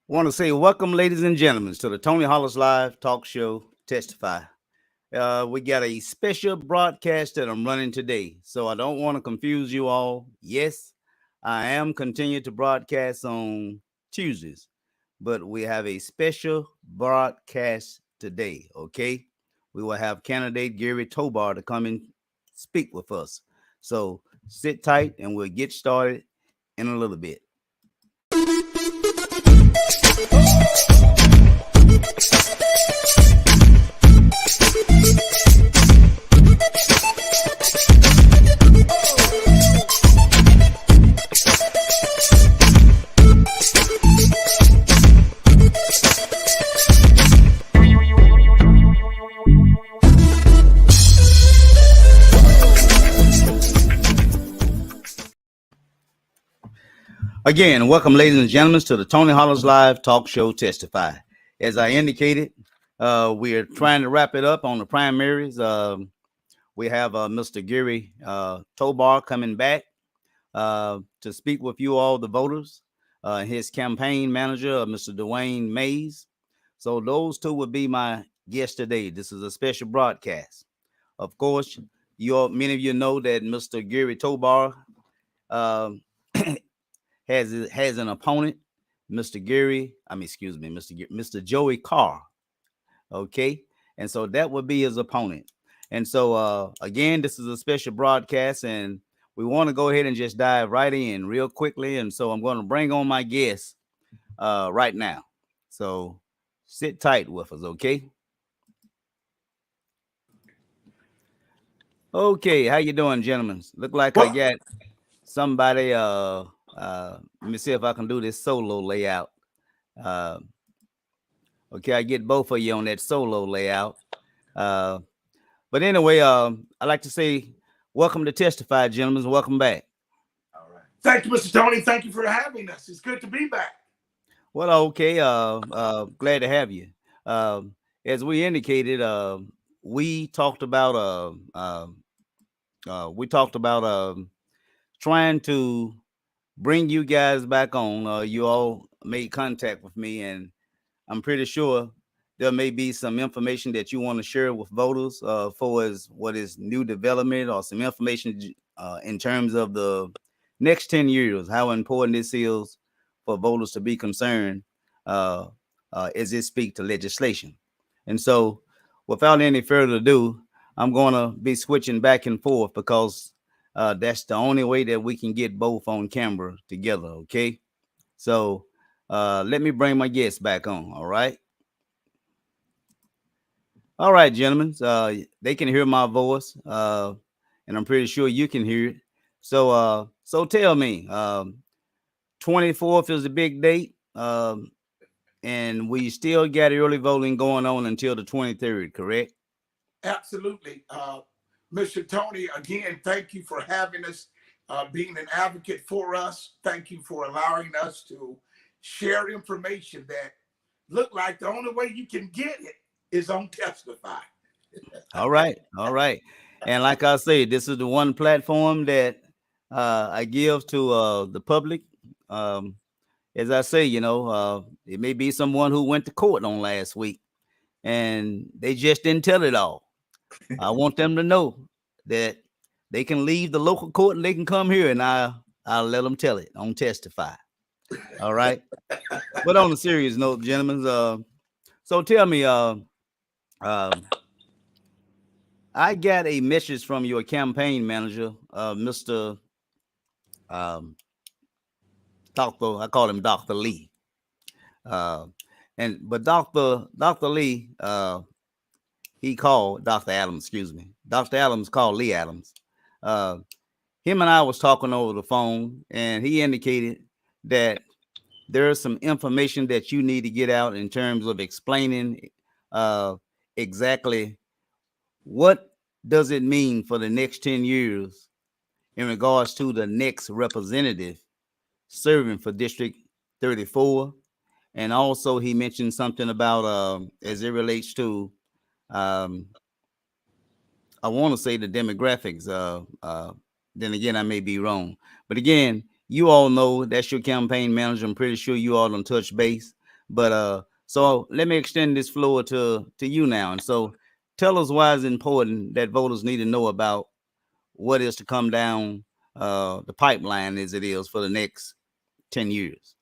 Want to say welcome, ladies and gentlemen, to the Tony Hollis Live Talk Show Testify. We got a special broadcast that I'm running today, so I don't want to confuse you all. Yes, I am continuing to broadcast on Tuesdays, but we have a special broadcast today. Okay, we will have candidate Gary Tobar to come and speak with us. So sit tight, and we'll get started in a little bit. Again, welcome, ladies and gentlemen, to the Tony Hollis Live Talk Show Testify. As I indicated, we are trying to wrap it up on the primaries. We have Mr. Gary Tobar coming back to speak with you all, the voters. His campaign manager, Mr. Dwayne Mays. So those two would be my guests today. This is a special broadcast. Of course, many of you know that Mr. Gary Tobar um, has an opponent, Mr. Mr. Joey Carr. Okay, and so that would be his opponent. And so again, this is a special broadcast, and we want to go ahead and just dive right in real quickly. And so I'm going to bring on my guests right now. So sit tight with us, okay? Okay, how you doing, gentlemen? Look like I got somebody. Let me see if I can do this solo layout. Okay, I get both of you on that solo layout. But anyway, I'd like to say welcome to Testify, gentlemen. Welcome back. All right. Thank you, Mr. Tony. Thank you for having us. It's good to be back. Well, okay. Glad to have you. As we indicated, we talked about trying to bring you guys back on. You all made contact with me, and I'm pretty sure there may be some information that you want to share with voters for as what is new development or some information in terms of the next 10 years, how important this is for voters to be concerned as it speaks to legislation. And so without any further ado, I'm going to be switching back and forth because that's the only way that we can get both on camera together. Okay. So let me bring my guests back on. All right. All right, gentlemen. They can hear my voice, and I'm pretty sure you can hear it. So tell me, 24th is the big date, and we still got early voting going on until the 23rd, correct? Absolutely. Mr. Tony, again, thank you for having us, being an advocate for us. Thank you for allowing us to share information that look like the only way you can get it is on Testify. All right. And like I say, this is the one platform that I give to the public. As I say, it may be someone who went to court on last week and they just didn't tell it all. I want them to know that they can leave the local court and they can come here and I'll let them tell it on Testify. All right. But on a serious note, gentlemen, so tell me, I got a message from your campaign manager, Mr. Dr. I call him Dr. Lee. But Dr. Lee, he called Dr. Adams, excuse me. Dr. Adams called Lee Adams. Him and I was talking over the phone, and he indicated that there's some information that you need to get out in terms of explaining exactly what does it mean for the next 10 years in regards to the next representative serving for District 34. And also he mentioned something about as it relates to I want to say the demographics. Then again, I may be wrong. But again, you all know that's your campaign manager. I'm pretty sure you all don't touch base. But so let me extend this floor to you now. And so tell us why it's important that voters need to know about what is to come down the pipeline as it is for the next 10 years.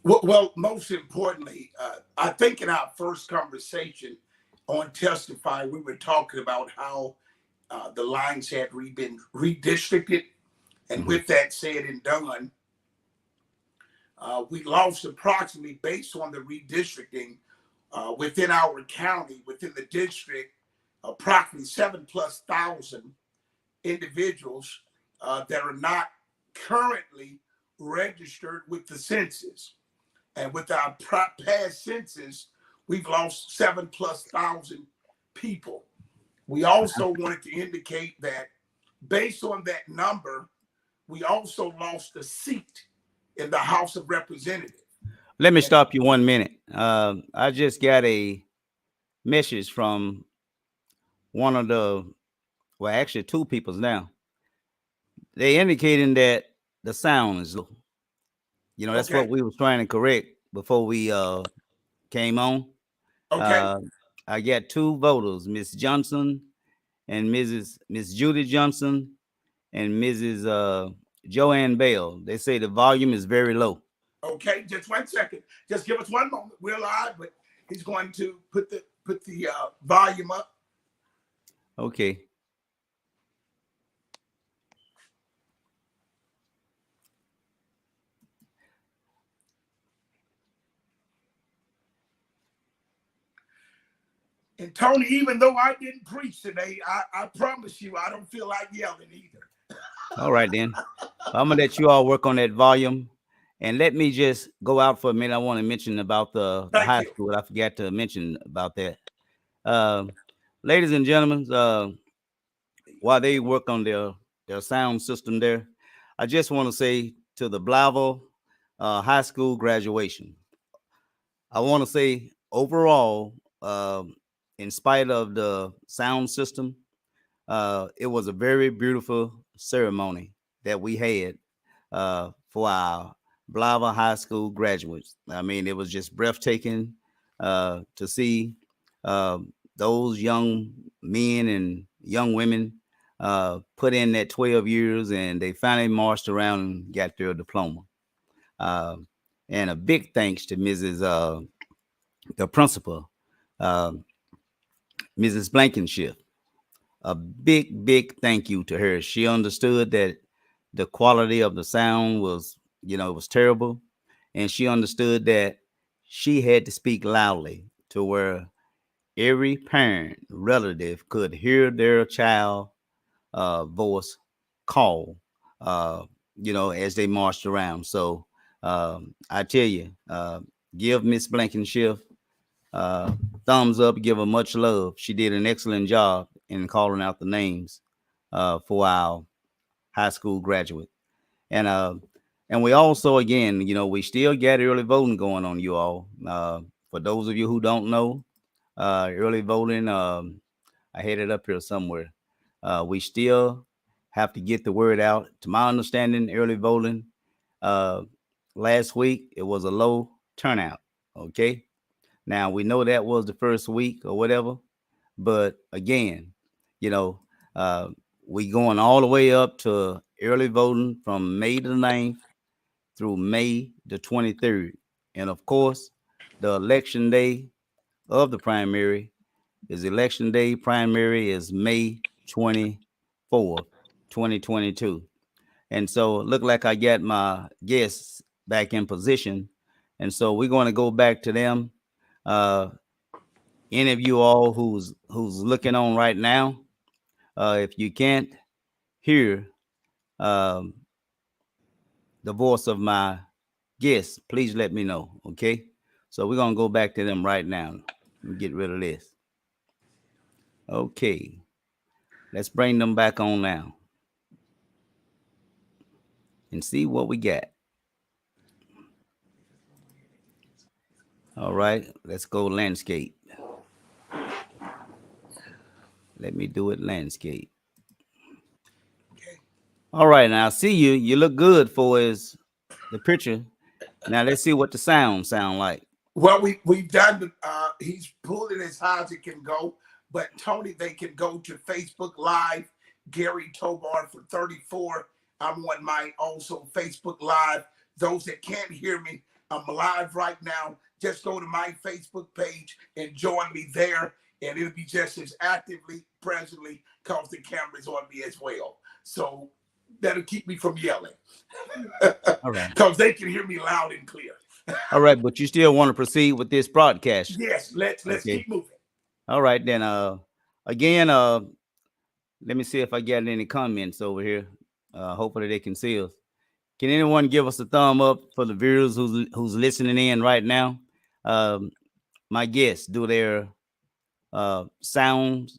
Well, most importantly, I think in our first conversation on Testify, we were talking about how the lines had been redistricted. And Mhm. with that said and done, we lost approximately, based on the redistricting within our county, within the district, approximately 7,000+ individuals that are not currently registered with the census. And with our past census, we've lost 7,000+ people. We also wanted to indicate that based on that number, we also lost a seat in the House of Representatives. Let me And stop you 1 minute. I just got a message from one of the, well, actually two peoples now. They indicating that the sound is low. You know, that's what okay, we was trying to correct before we came on. okay, Uh, I got two voters, Miss Johnson and Miss Judy Johnson and Mrs. Joanne Bell. They say the volume is very low. okay. Just 1 second. Just give us one moment. We're live, but he's going to put the volume up. Okay. And Tony, even though I didn't preach today, I promise you, I don't feel like yelling either. All right then. I'm gonna let you all work on that volume, and let me just go out for a minute. I want to mention about the Thank high you. school. I forgot to mention about that. Uh, Ladies and gentlemen, while they work on their sound system there, I just want to say to the Blavo high school graduation, I want to say overall, in spite of the sound system, it was a very beautiful ceremony that we had for our Blava High School graduates. I mean, it was just breathtaking to see uh, those young men and young women put in that 12 years, and they finally marched around and got their diploma. Uh, and a big thanks to Mrs. The principal, uh, Mrs. Blankenship. A big thank you to her. She understood that the quality of the sound was, it was terrible, and she understood that she had to speak loudly to where every parent relative could hear their child voice call, uh, as they marched around. So I tell you, give Miss Blankenship uh, thumbs up, give her much love. She did an excellent job in calling out the names for our high school graduate. And we also, again, we still got early voting going on, you all. For those of you who don't know, early voting, I had it up here somewhere. We still have to get the word out. To my understanding, early voting uh, last week, it was a low turnout. Okay. Now we know that was the first week or whatever, but again, you know, uh, we going all the way up to early voting from May the 9th through May the 23rd. And of course, the election day of the primary is election day. Primary is May 24th, 2022. And so it looked like I got my guests back in position. And so we're going to go back to them. Uh, any of you all who's looking on right now, if you can't hear um, the voice of my guests, please let me know. Okay, so we're gonna go back to them right now. Let me get rid of this. Okay, let's bring them back on now and see what we got. All right, let's go landscape. Let me do it landscape. Okay. All right, now I see you. You look good for is the picture. Now let's see what the sound like. Well, we've done. He's pulled it as high as it can go. But Tony, they can go to Facebook Live, Gary Tobar for 34. I'm on my also Facebook Live. Those that can't hear me, I'm live right now. Just go to my Facebook page and join me there, and it'll be just as actively presently because the camera's on me as well. So that'll keep me from yelling All right. because they can hear me loud and clear. All right, but you still want to proceed with this broadcast. Yes, let's Okay. keep moving. All right then. Again, let me see if I got any comments over here. Hopefully they can see us. Can anyone give us a thumb up for the viewers who's listening in right now? Um, my guests, do their sound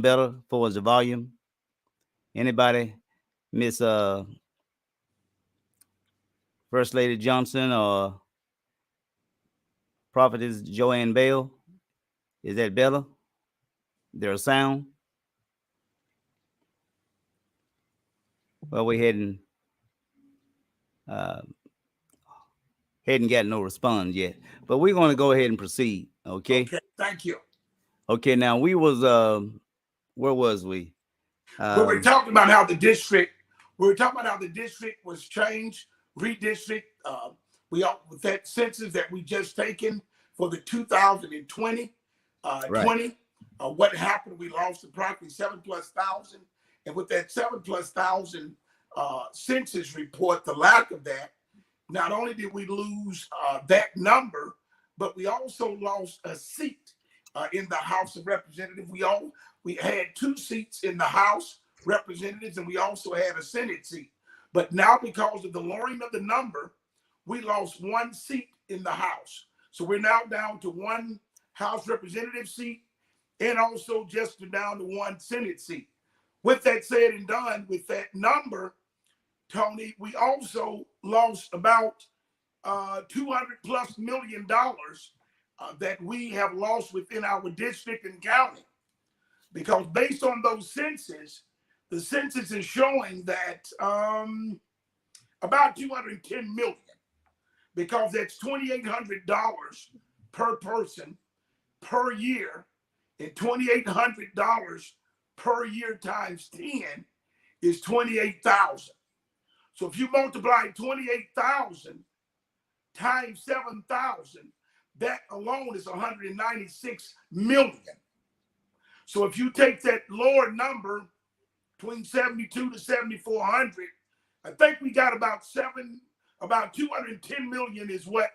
better for the volume? Anybody? Miss First Lady Johnson or Prophetess Joanne Bell? Is that better? Their sound? Well, we uh, hadn't got no response yet, but we're going to go ahead and proceed. Okay. Okay, thank you. Okay. Now we was where was we? But we're talking about how the district. We were talking about how the district was changed, redistrict. We all with that census that we just taken for the 2020, Right. 20. What happened? We lost approximately 7,000+, and with that 7,000+ census report, the lack of that. Not only did we lose that number, but we also lost a seat in the House of Representatives. We had 2 seats in the House Representatives, and we also had a Senate seat. But now, because of the lowering of the number, we lost 1 seat in the House. So we're now down to 1 House Representative seat, and also just down to 1 Senate seat. With that said and done, with that number, Tony, we also lost about $200+ million that we have lost within our district and county. Because based on those census, the census is showing that about 210 million, because that's $2,800 per person per year, and $2,800 per year times 10 is 28,000. So if you multiply 28,000 times 7,000, that alone is 196 million. So if you take that lower number between 72 to 7,400, I think we got about 210 million is what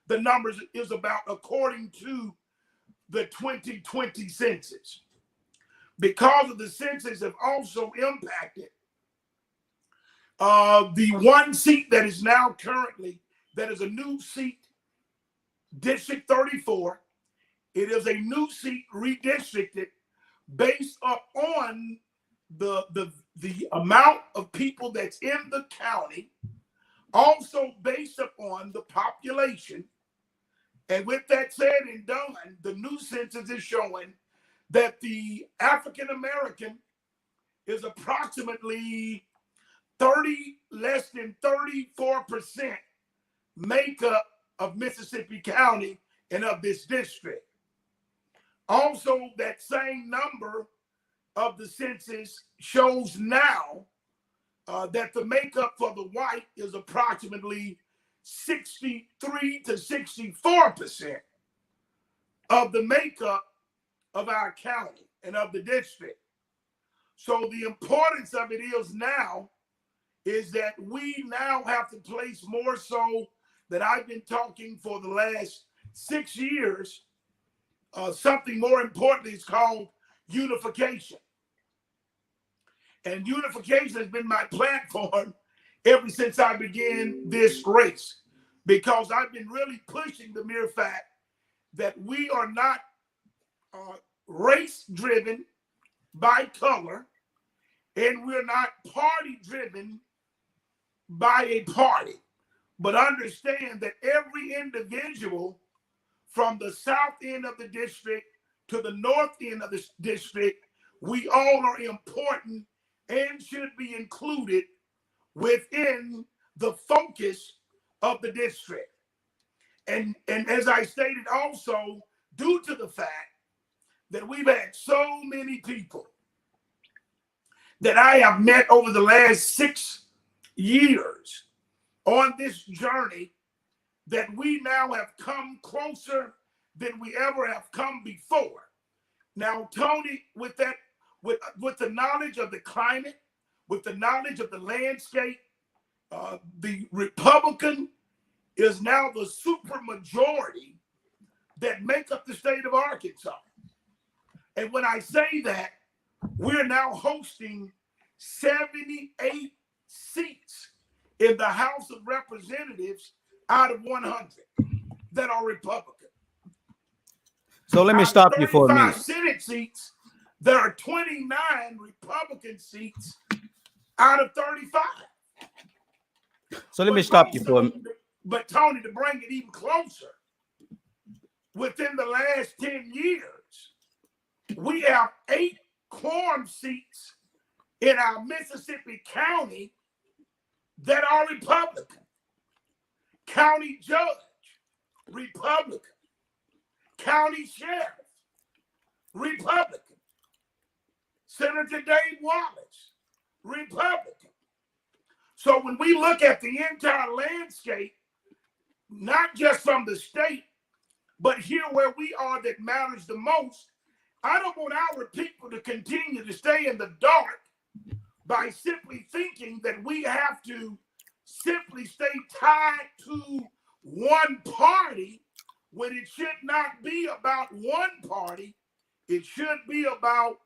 the numbers is about according to the 2020 census. Because of the census have also impacted the 1 seat that is now currently, that is a new seat, District 34. It is a new seat redistricted based upon the amount of people that's in the county, also based upon the population. And with that said and done, the new census is showing that the African American is approximately less than 34% makeup of Mississippi County and of this district. Also, that same number of the census shows now that the makeup for the white is approximately 63 to 64% of the makeup of our county and of the district. So the importance of it is that we now have to place more so that I've been talking for the last 6 years. Something more important is called unification. And unification has been my platform ever since I began this race, because I've been really pushing the mere fact that we are not race driven by color, and we're not party driven by a party, but understand that every individual from the south end of the district to the north end of the district, we all are important and should be included within the focus of the district. And as I stated also, due to the fact that we've had so many people that I have met over the last 6 years on this journey, that we now have come closer than we ever have come before. Now, Tony, with that, with the knowledge of the climate, with the knowledge of the landscape, the Republican is now the supermajority that make up the state of Arkansas. And when I say that, we're now hosting 78 seats in the House of Representatives out of 100 that are Republican. So let me Out of stop you for a 35 minute. Senate seats, there are 29 Republican seats out of 35. So let me stop you for a minute. But Tony, to bring it even closer, within the last 10 years, we have 8 quorum seats in our Mississippi county that are Republican. County judge, Republican. County sheriff, Republican. Senator Dave Wallace, Republican. So when we look at the entire landscape, not just from the state, but here where we are that matters the most, I don't want our people to continue to stay in the dark by simply thinking that we have to simply stay tied to one party, when it should not be about one party. It should be about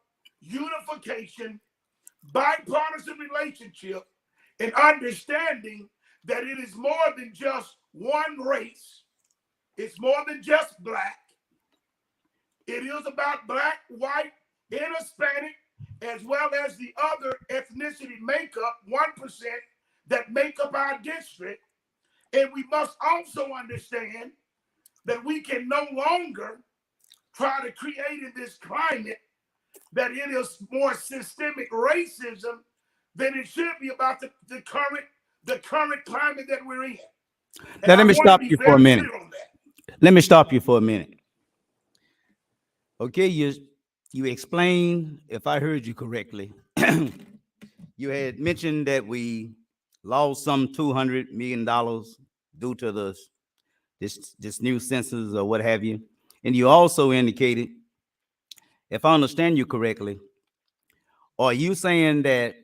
unification, bipartisan relationship, and understanding that it is more than just one race. It's more than just black. It is about black, white, and Hispanic, as well as the other ethnicity makeup, 1%, that make up our district. And we must also understand that we can no longer try to create in this climate that it is more systemic racism than it should be about the current climate that we're in. Now, let me stop you for a minute. Let me stop you for a minute. Okay, you explained, if I heard you correctly, you had mentioned that we lost some $200 million due to this new census or what have you. And you also indicated, if I understand you correctly, are you saying that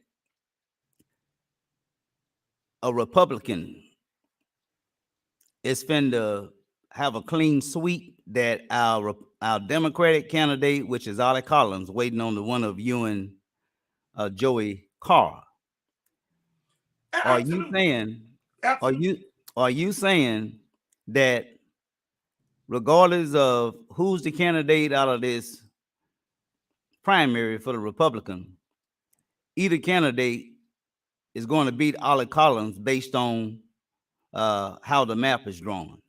a Republican is finna have a clean sweep, that our Democratic candidate, which is Ollie Collins, waiting on the one of you and Joey Carr? Are you saying? Are you saying that regardless of who's the candidate out of this primary for the Republican, either candidate is going to beat Ollie Collins based on how the map is drawn?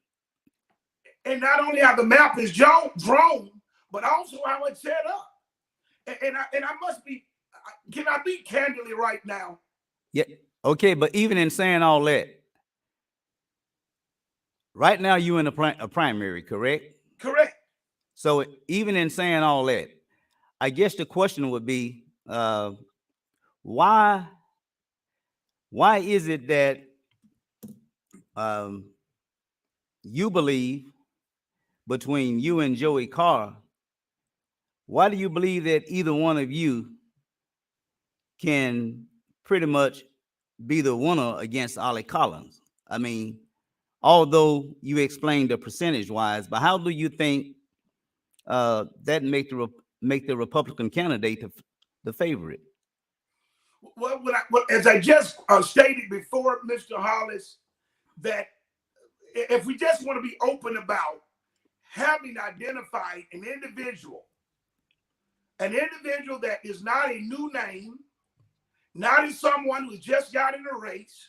And not only how the map is drawn, but also how it's set up. And I must be, can I be candidly right now? Yeah. Okay, but even in saying all that, right now you in a primary, correct? Correct. So even in saying all that, I guess the question would be, why is it that you believe, between you and Joey Carr, why do you believe that either one of you can pretty much be the winner against Ollie Collins? I mean, although you explained the percentage wise, but how do you think that make the Republican candidate the favorite? Well, as I just stated before, Mr. Hollis, that if we just want to be open about having identified an individual that is not a new name, not as someone who's just got in a race,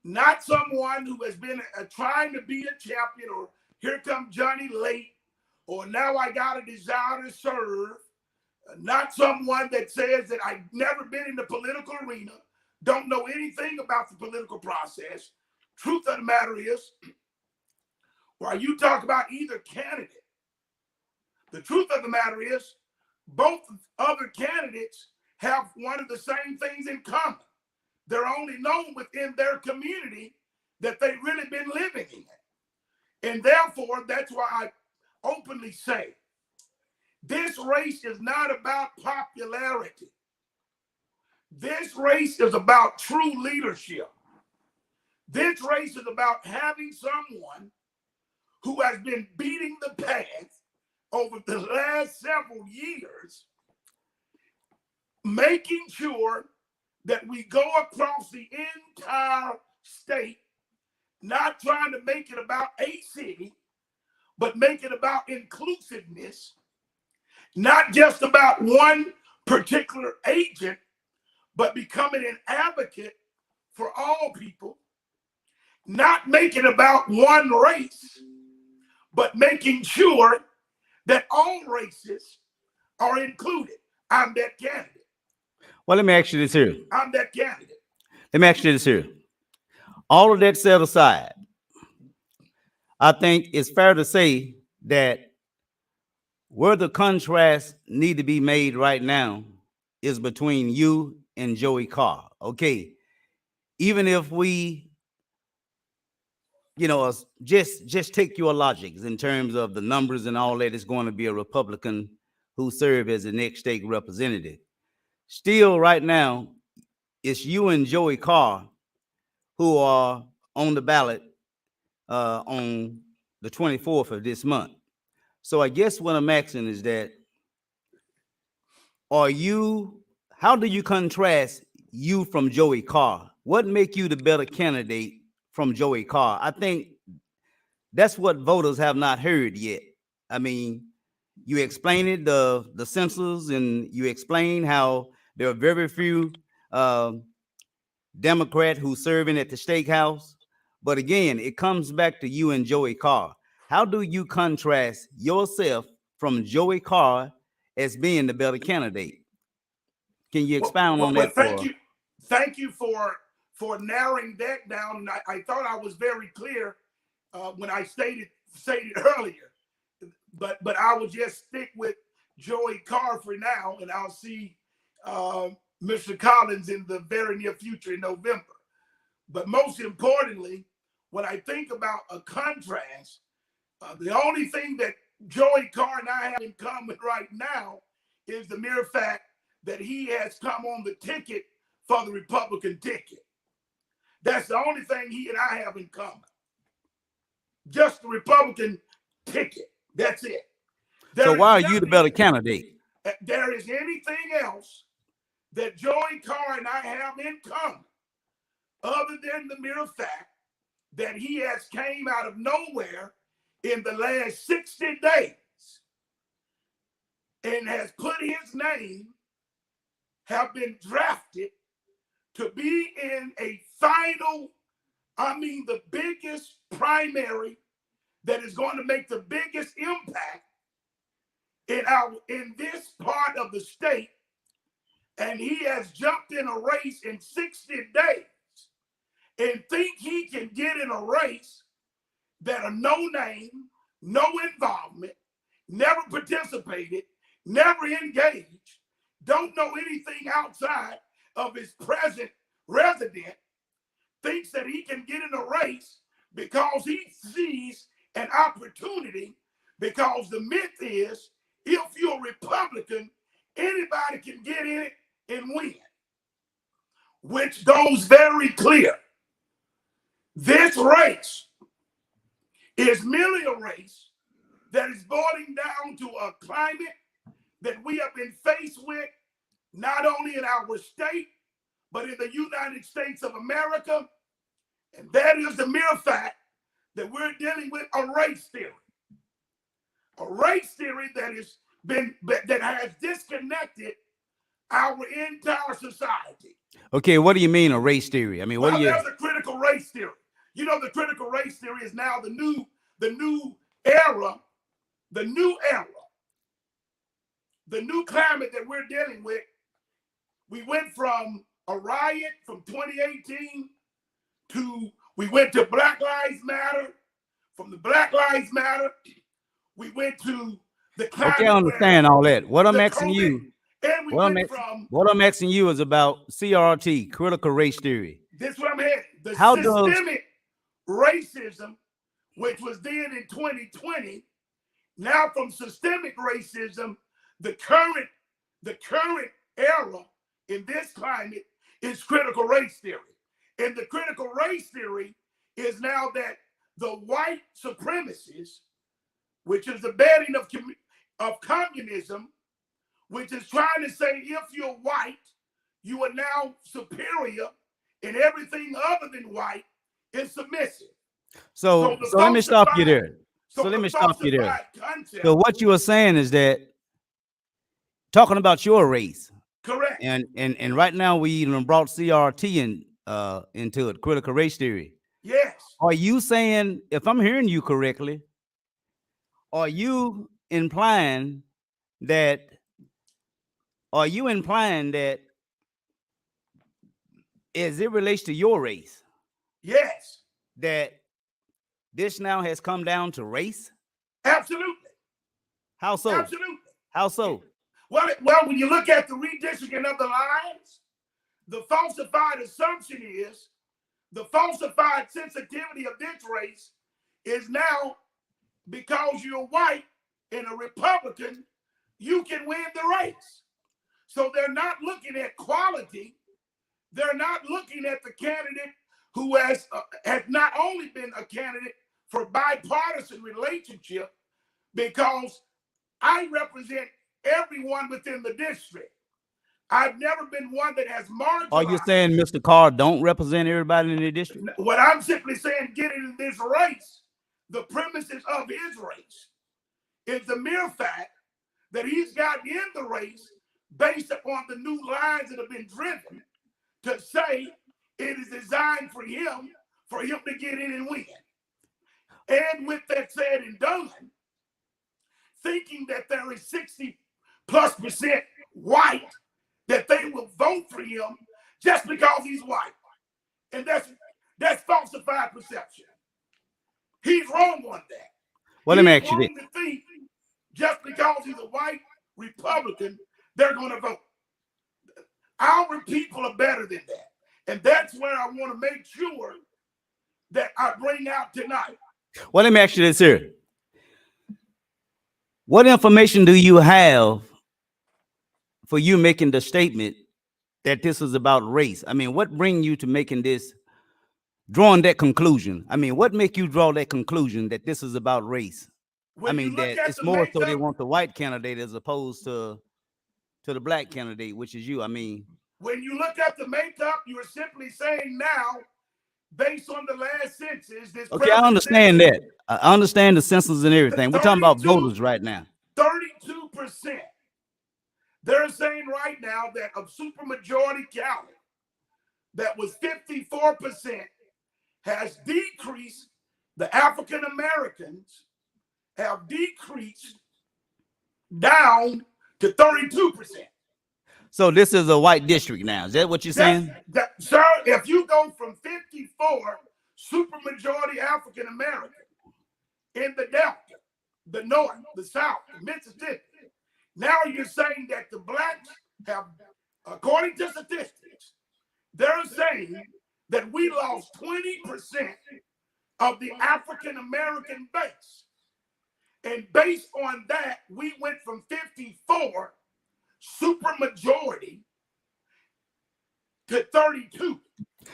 not someone who has been trying to be a champion, or here comes Johnny late, or now I got a desire to serve, not someone that says that I've never been in the political arena, don't know anything about the political process. Truth of the matter is, while you talk about either candidate, the truth of the matter is both other candidates have one of the same things in common. They're only known within their community that they've really been living in. And therefore, that's why I openly say, this race is not about popularity. This race is about true leadership. This race is about having someone who has been beating the past over the last several years, making sure that we go across the entire state, not trying to make it about a city, but make it about inclusiveness, not just about one particular agent, but becoming an advocate for all people, not making about one race, but making sure that all races are included. I'm that candidate. Well, let me ask you this here. I'm that candidate. Let me ask you this here. All of that set aside, I think it's fair to say that where the contrast need to be made right now is between you and Joey Carr. Okay. Even if we, just take your logics in terms of the numbers and all that, it's going to be a Republican who serve as the next state representative. Still, right now, it's you and Joey Carr who are on the ballot on the 24th of this month. So I guess what I'm asking is that, how do you contrast you from Joey Carr? What make you the better candidate from Joey Carr? I think that's what voters have not heard yet. I mean, you explain it, the census, and you explain how there are very few Democrat who's serving at the steakhouse. But again, it comes back to you and Joey Carr. How do you contrast yourself from Joey Carr as being the better candidate? Can you expound on that? Thank you for narrowing that down. And I thought I was very clear when I stated earlier, but I will just stick with Joey Carr for now, and I'll see Mr. Collins in the very near future in November. But most importantly, when I think about a contrast, the only thing that Joey Carr and I have in common right now is the mere fact that he has come on the ticket for the Republican ticket. That's the only thing he and I have in common. Just the Republican ticket. That's it. So why are you the better candidate? There is anything else that Joey Carr and I have in common other than the mere fact that he has came out of nowhere in the last 60 days and has put his name, have been drafted to be in a final, the biggest primary that is going to make the biggest impact in this part of the state. And he has jumped in a race in 60 days and think he can get in a race that are no name, no involvement, never participated, never engaged, don't know anything outside of his present resident, thinks that he can get in a race because he sees an opportunity, because the myth is if you're a Republican, anybody can get in it and win, which goes very clear. This race is merely a race that is boiling down to a climate that we have been faced with, not only in our state, but in the United States of America. And that is the mere fact that we're dealing with a race theory. A race theory that has disconnected our entire society. Okay, what do you mean a race theory? I mean, what do you? There's a critical race theory. You know, the critical race theory is now the new era, the new climate that we're dealing with. We went from a riot from 2018 we went to Black Lives Matter. from the Black Lives Matter. We went to the climate. Okay, I understand all that. What I'm the asking COVID, you, and we went from what I'm asking you is about CRT, critical race theory. this. What I'm heading. The How does systemic racism, which was then in 2020, now from systemic racism, the current era in this climate is critical race theory. And the critical race theory is now that the white supremacists, which is the bedding of communism, which is trying to say if you're white, you are now superior, and everything other than white is submissive. So let me stop you there. So let me stop you there. Concept, So what you are saying is that talking about your race. Correct. And right now we even brought CRT into it, critical race theory. Yes. Are you saying, if I'm hearing you correctly, are you implying that as it relates to your race, yes, that this now has come down to race? Absolutely. How so? Absolutely. How so? Well, when you look at the redistricting of the lines, the falsified assumption is the falsified sensitivity of this race is now because you're white and a Republican, you can win the race. So they're not looking at quality. They're not looking at the candidate who has not only been a candidate for bipartisan relationship, because I represent everyone within the district. I've never been one that has marginalized. Are you saying Mr. Carr don't represent everybody in the district? What I'm simply saying, getting in this race, the premises of his race is the mere fact that he's gotten in the race based upon the new lines that have been driven to say it is designed for him to get in and win. And with that said and done, thinking that there is 60+% white, that they will vote for him just because he's white. And that's falsified perception. He's wrong on that. Well, let me ask you this. To think just because he's a white Republican, they're going to vote. Our people are better than that. And that's where I want to make sure that I bring out tonight. Well, let me ask you this here. What information do you have for you making the statement that this is about race? I mean, what bring you to making this, drawing that conclusion? I mean, what make you draw that conclusion that this is about race? I mean, that it's more so they want the white candidate as opposed to the black candidate, which is you. I mean, when you look at the makeup, you are simply saying now, based on the last census, this. Okay, I understand that. I understand the census and everything. We're talking about voters right now. 32%. They're saying right now that of supermajority county, that was 54%, has decreased. The African Americans have decreased down to 32%. So this is a white district now. Is that what you're saying? Sir, if you go from 54 supermajority African American in the Delta, the North, the South, Mississippi, now you're saying that the blacks have, according to statistics, they're saying that we lost 20% of the African American base. And based on that, we went from 54 supermajority to 32.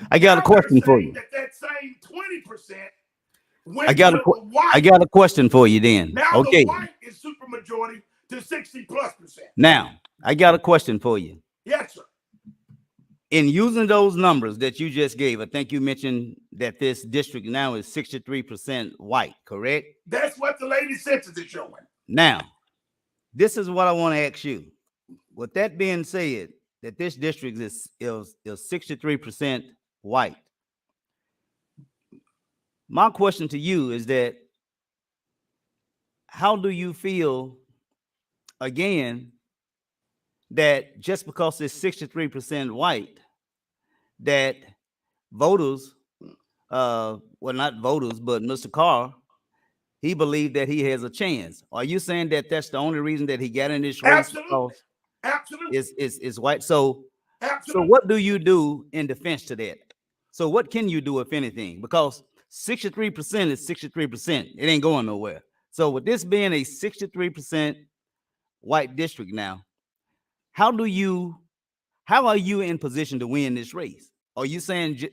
I got a question for you. That same 20% I got a question for you then. Now okay. The white is supermajority to 60+%. Now, I got a question for you. Yes, sir. In using those numbers that you just gave, I think you mentioned that this district now is 63% white, correct? That's what the latest census is showing. Now, this is what I want to ask you. With that being said, that this district is 63% white. My question to you is that how do you feel, again, that just because it's 63% white, that voters, well, not voters, but Mr. Carr he believed that he has a chance. Are you saying that that's the only reason that he got in this race Absolutely. because Absolutely. is white? So Absolutely. what do you do in defense to that? So what can you do if anything? Because 63% is 63%. It ain't going nowhere. So with this being a 63% white district now, how do you how are you in position to win this race? Are you saying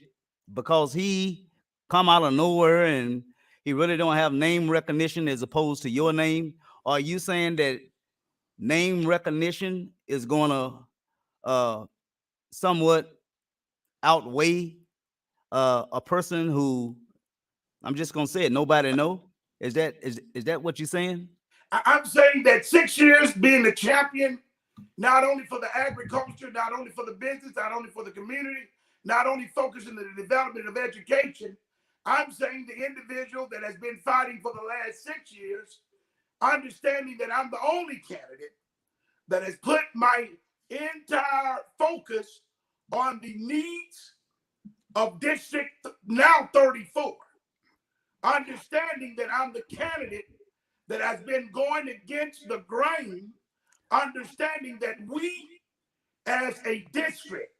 because he come out of nowhere and he really don't have name recognition as opposed to your name? Are you saying that name recognition is going to somewhat outweigh a person who I'm just going to say it nobody know? Is that what you're saying? I'm saying that 6 years being the champion, not only for the agriculture, not only for the business, not only for the community, not only focusing on the development of education, I'm saying the individual that has been fighting for the last 6 years, understanding that I'm the only candidate that has put my entire focus on the needs of District now 34, understanding that I'm the candidate that has been going against the grain, understanding that we as a district,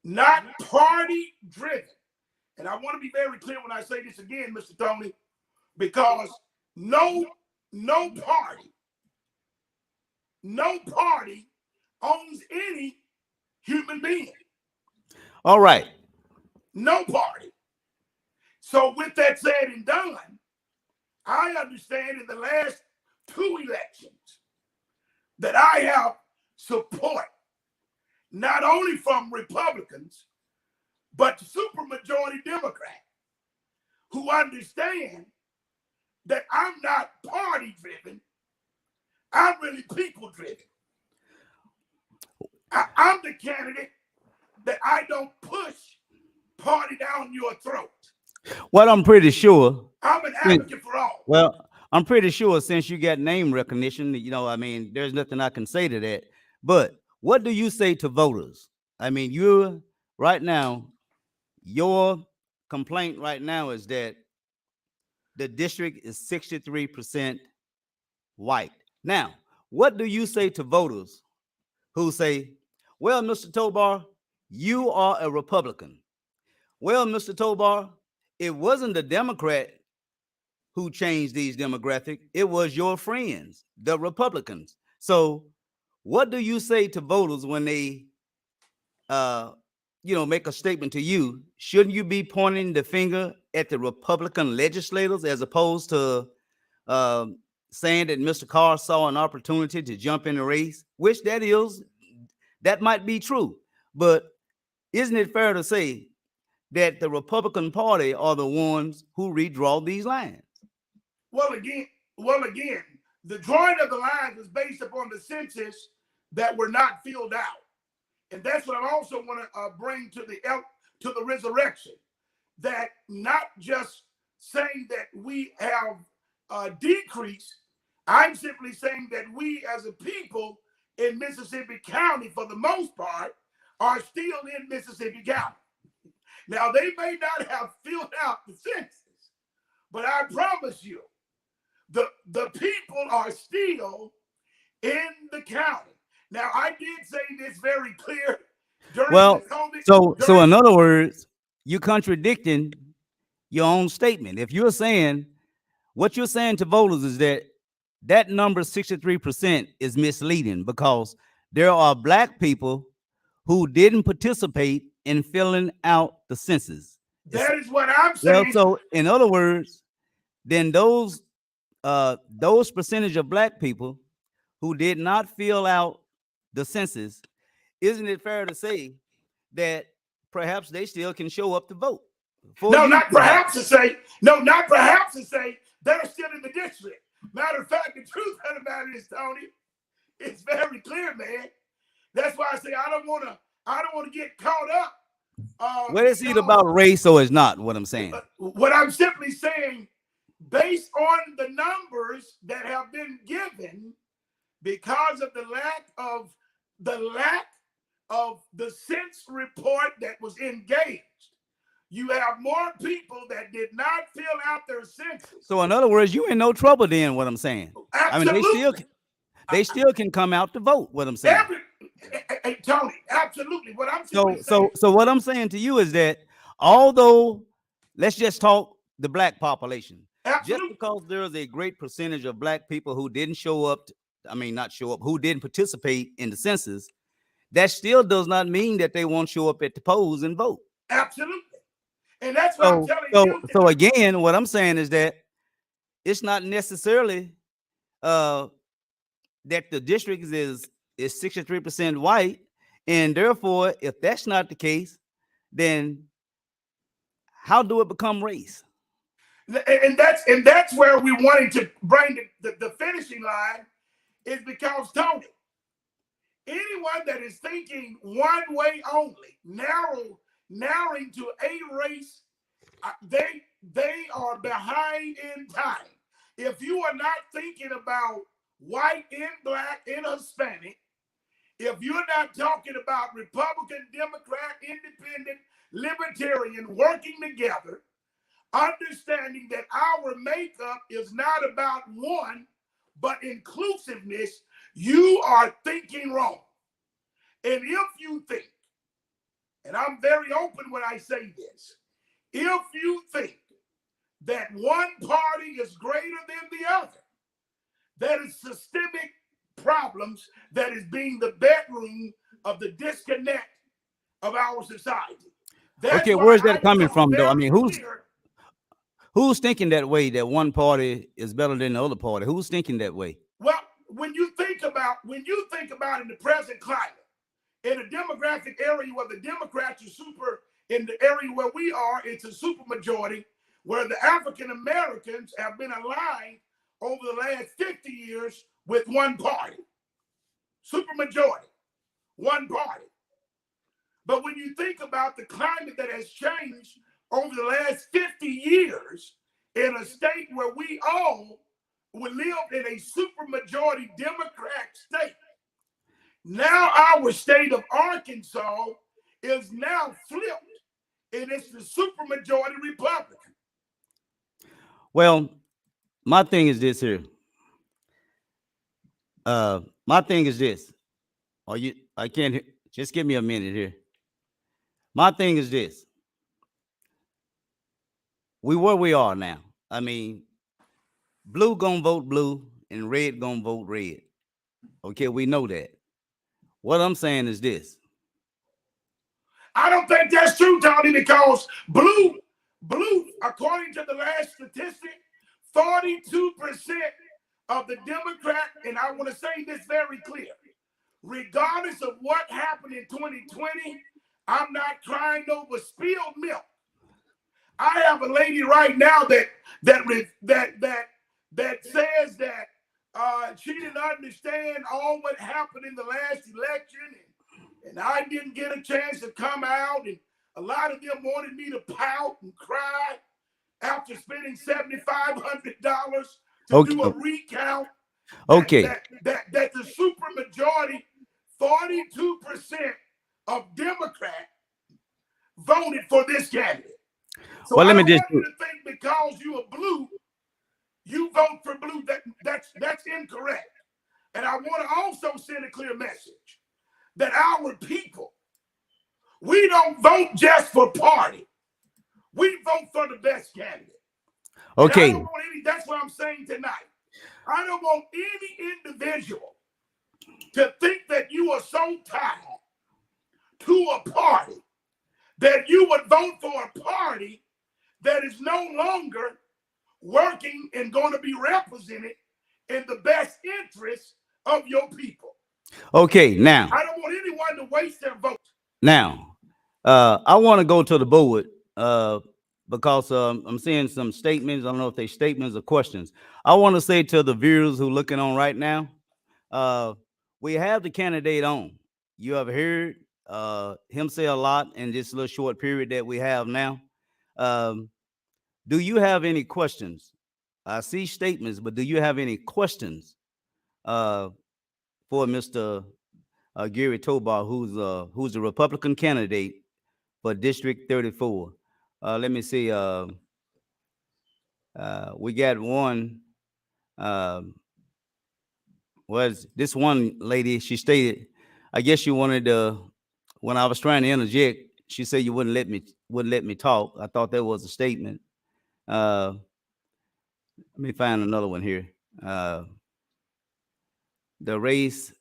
not party driven, and I want to be very clear when I say this again, Mr. Tony, because no party, no party owns any human being. All right. No party. So with that said and done, I understand in the last 2 elections that I have support not only from Republicans, but supermajority Democrats who understand that I'm not party driven, I'm really people driven. I'm the candidate that I don't push party down your throat. Well, I'm pretty sure. I'm an advocate for all. Well, I'm pretty sure since you got name recognition, I mean, there's nothing I can say to that. But what do you say to voters? I mean, you're right now, your complaint right now is that the district is 63% white. Now, what do you say to voters who say, well, Mr. Tobar, you are a Republican? Well, Mr. Tobar, it wasn't the Democrat who changed these demographics. It was your friends, the Republicans. So what do you say to voters when they make a statement to you? Shouldn't you be pointing the finger at the Republican legislators as opposed to saying that Mr. Carr saw an opportunity to jump in the race, which that might be true. But isn't it fair to say that the Republican Party are the ones who redraw these lines? Well, again, the drawing of the lines is based upon the census that were not filled out, and that's what I also want to bring to the resurrection. That not just saying that we have decreased. I'm simply saying that we as a people in Mississippi County, for the most part, are still in Mississippi County. Now, they may not have filled out the census, but I promise you, the people are still in the county. Now, I did say this very clear during Well, the COVID. so in other words, you're contradicting your own statement. If you're saying what you're saying to voters is that number 63% is misleading because there are black people who didn't participate in filling out the census. That is what I'm saying. So in other words, then those percentage of black people who did not fill out the census, isn't it fair to say that perhaps they still can show up to vote? Not perhaps to say they're still in the district. Matter of fact, the truth of the matter is, Tony, it's very clear, man. That's why I say I don't want to get caught up. What is it about race or is not what I'm saying? What I'm simply saying, based on the numbers that have been given, because of the lack of the census report that was engaged, you have more people that did not fill out their census. So in other words, you in no trouble then, what I'm saying. I mean, Absolutely. they still can come out to vote, what I'm saying. Every, hey, Tony, absolutely. What I'm simply So saying, what I'm saying to you is that although let's just talk the black population, just absolutely, because there is a great percentage of black people who didn't show up, I mean not show up, who didn't participate in the census, that still does not mean that they won't show up at the polls and vote. absolutely. And that's what I'm telling you So tonight. again, what I'm saying is that it's not necessarily uh that the district is 63% white, and therefore, if that's not the case, then how do it become race? And that's where we wanted to bring the finishing line is because, Tony, anyone that is thinking one way only, narrowing to a race, they are behind in time. If you are not thinking about white and black and Hispanic, if you're not talking about Republican, Democrat, Independent, Libertarian working together, understanding that our makeup is not about one, but inclusiveness, you are thinking wrong. And if you think, and I'm very open when I say this, if you think that one party is greater than the other, that is systemic problems that is being the bedroom of the disconnect of our society. That's Okay, why where's I that coming was from though? I very mean, clear. who's thinking that way, that one party is better than the other party? Who's thinking that way? Well, when you think about in the present climate, in a demographic area where the Democrats are super, in the area where we are, it's a super majority, where the African Americans have been aligned over the last 50 years with one party. Super majority, one party. But when you think about the climate that has changed over the last 50 years in a state where we all would live in a supermajority Democrat state, now our state of Arkansas is now flipped and it's the supermajority Republican. Well, my thing is this here. My thing is this. Are you? I can't. Just give me a minute here. My thing is this. We where we are now. I mean, blue gonna vote blue and red gonna vote red. Okay, we know that. What I'm saying is this. I don't think that's true, Tony, because according to the last statistic, 42% of the Democrat, and I want to say this very clear, regardless of what happened in 2020, I'm not crying over spilled milk. I have a lady right now that says that she didn't understand all what happened in the last election, and I didn't get a chance to come out, and a lot of them wanted me to pout and cry after spending $7,500 to Okay. do a recount. Okay. That the supermajority, 42% of Democrats voted for this candidate. So Well, I let me don't just. want you to think because you are blue, you vote for blue. That's incorrect. And I want to also send a clear message that our people, we don't vote just for party. We vote for the best candidate. And I Okay. don't want any, that's what I'm saying tonight. I don't want any individual to think that you are so tied to a party that you would vote for a party that is no longer working and going to be represented in the best interest of your people. Okay. Now. I don't want anyone to waste their vote. Now. I want to go to the board. Because I'm seeing some statements. I don't know if they statements or questions. I want to say to the viewers who looking on right now, uh, we have the candidate on. You have heard him say a lot in this little short period that we have now. Um, do you have any questions? I see statements, but do you have any questions uh, for Mr. Gary Tobar, who's the Republican candidate for District 34? Let me see. We got one. Um, was this one lady? She stated, I guess she wanted to. When I was trying to interject, she said you wouldn't let me talk. I thought that was a statement. Let me find another one here. Uh, the race.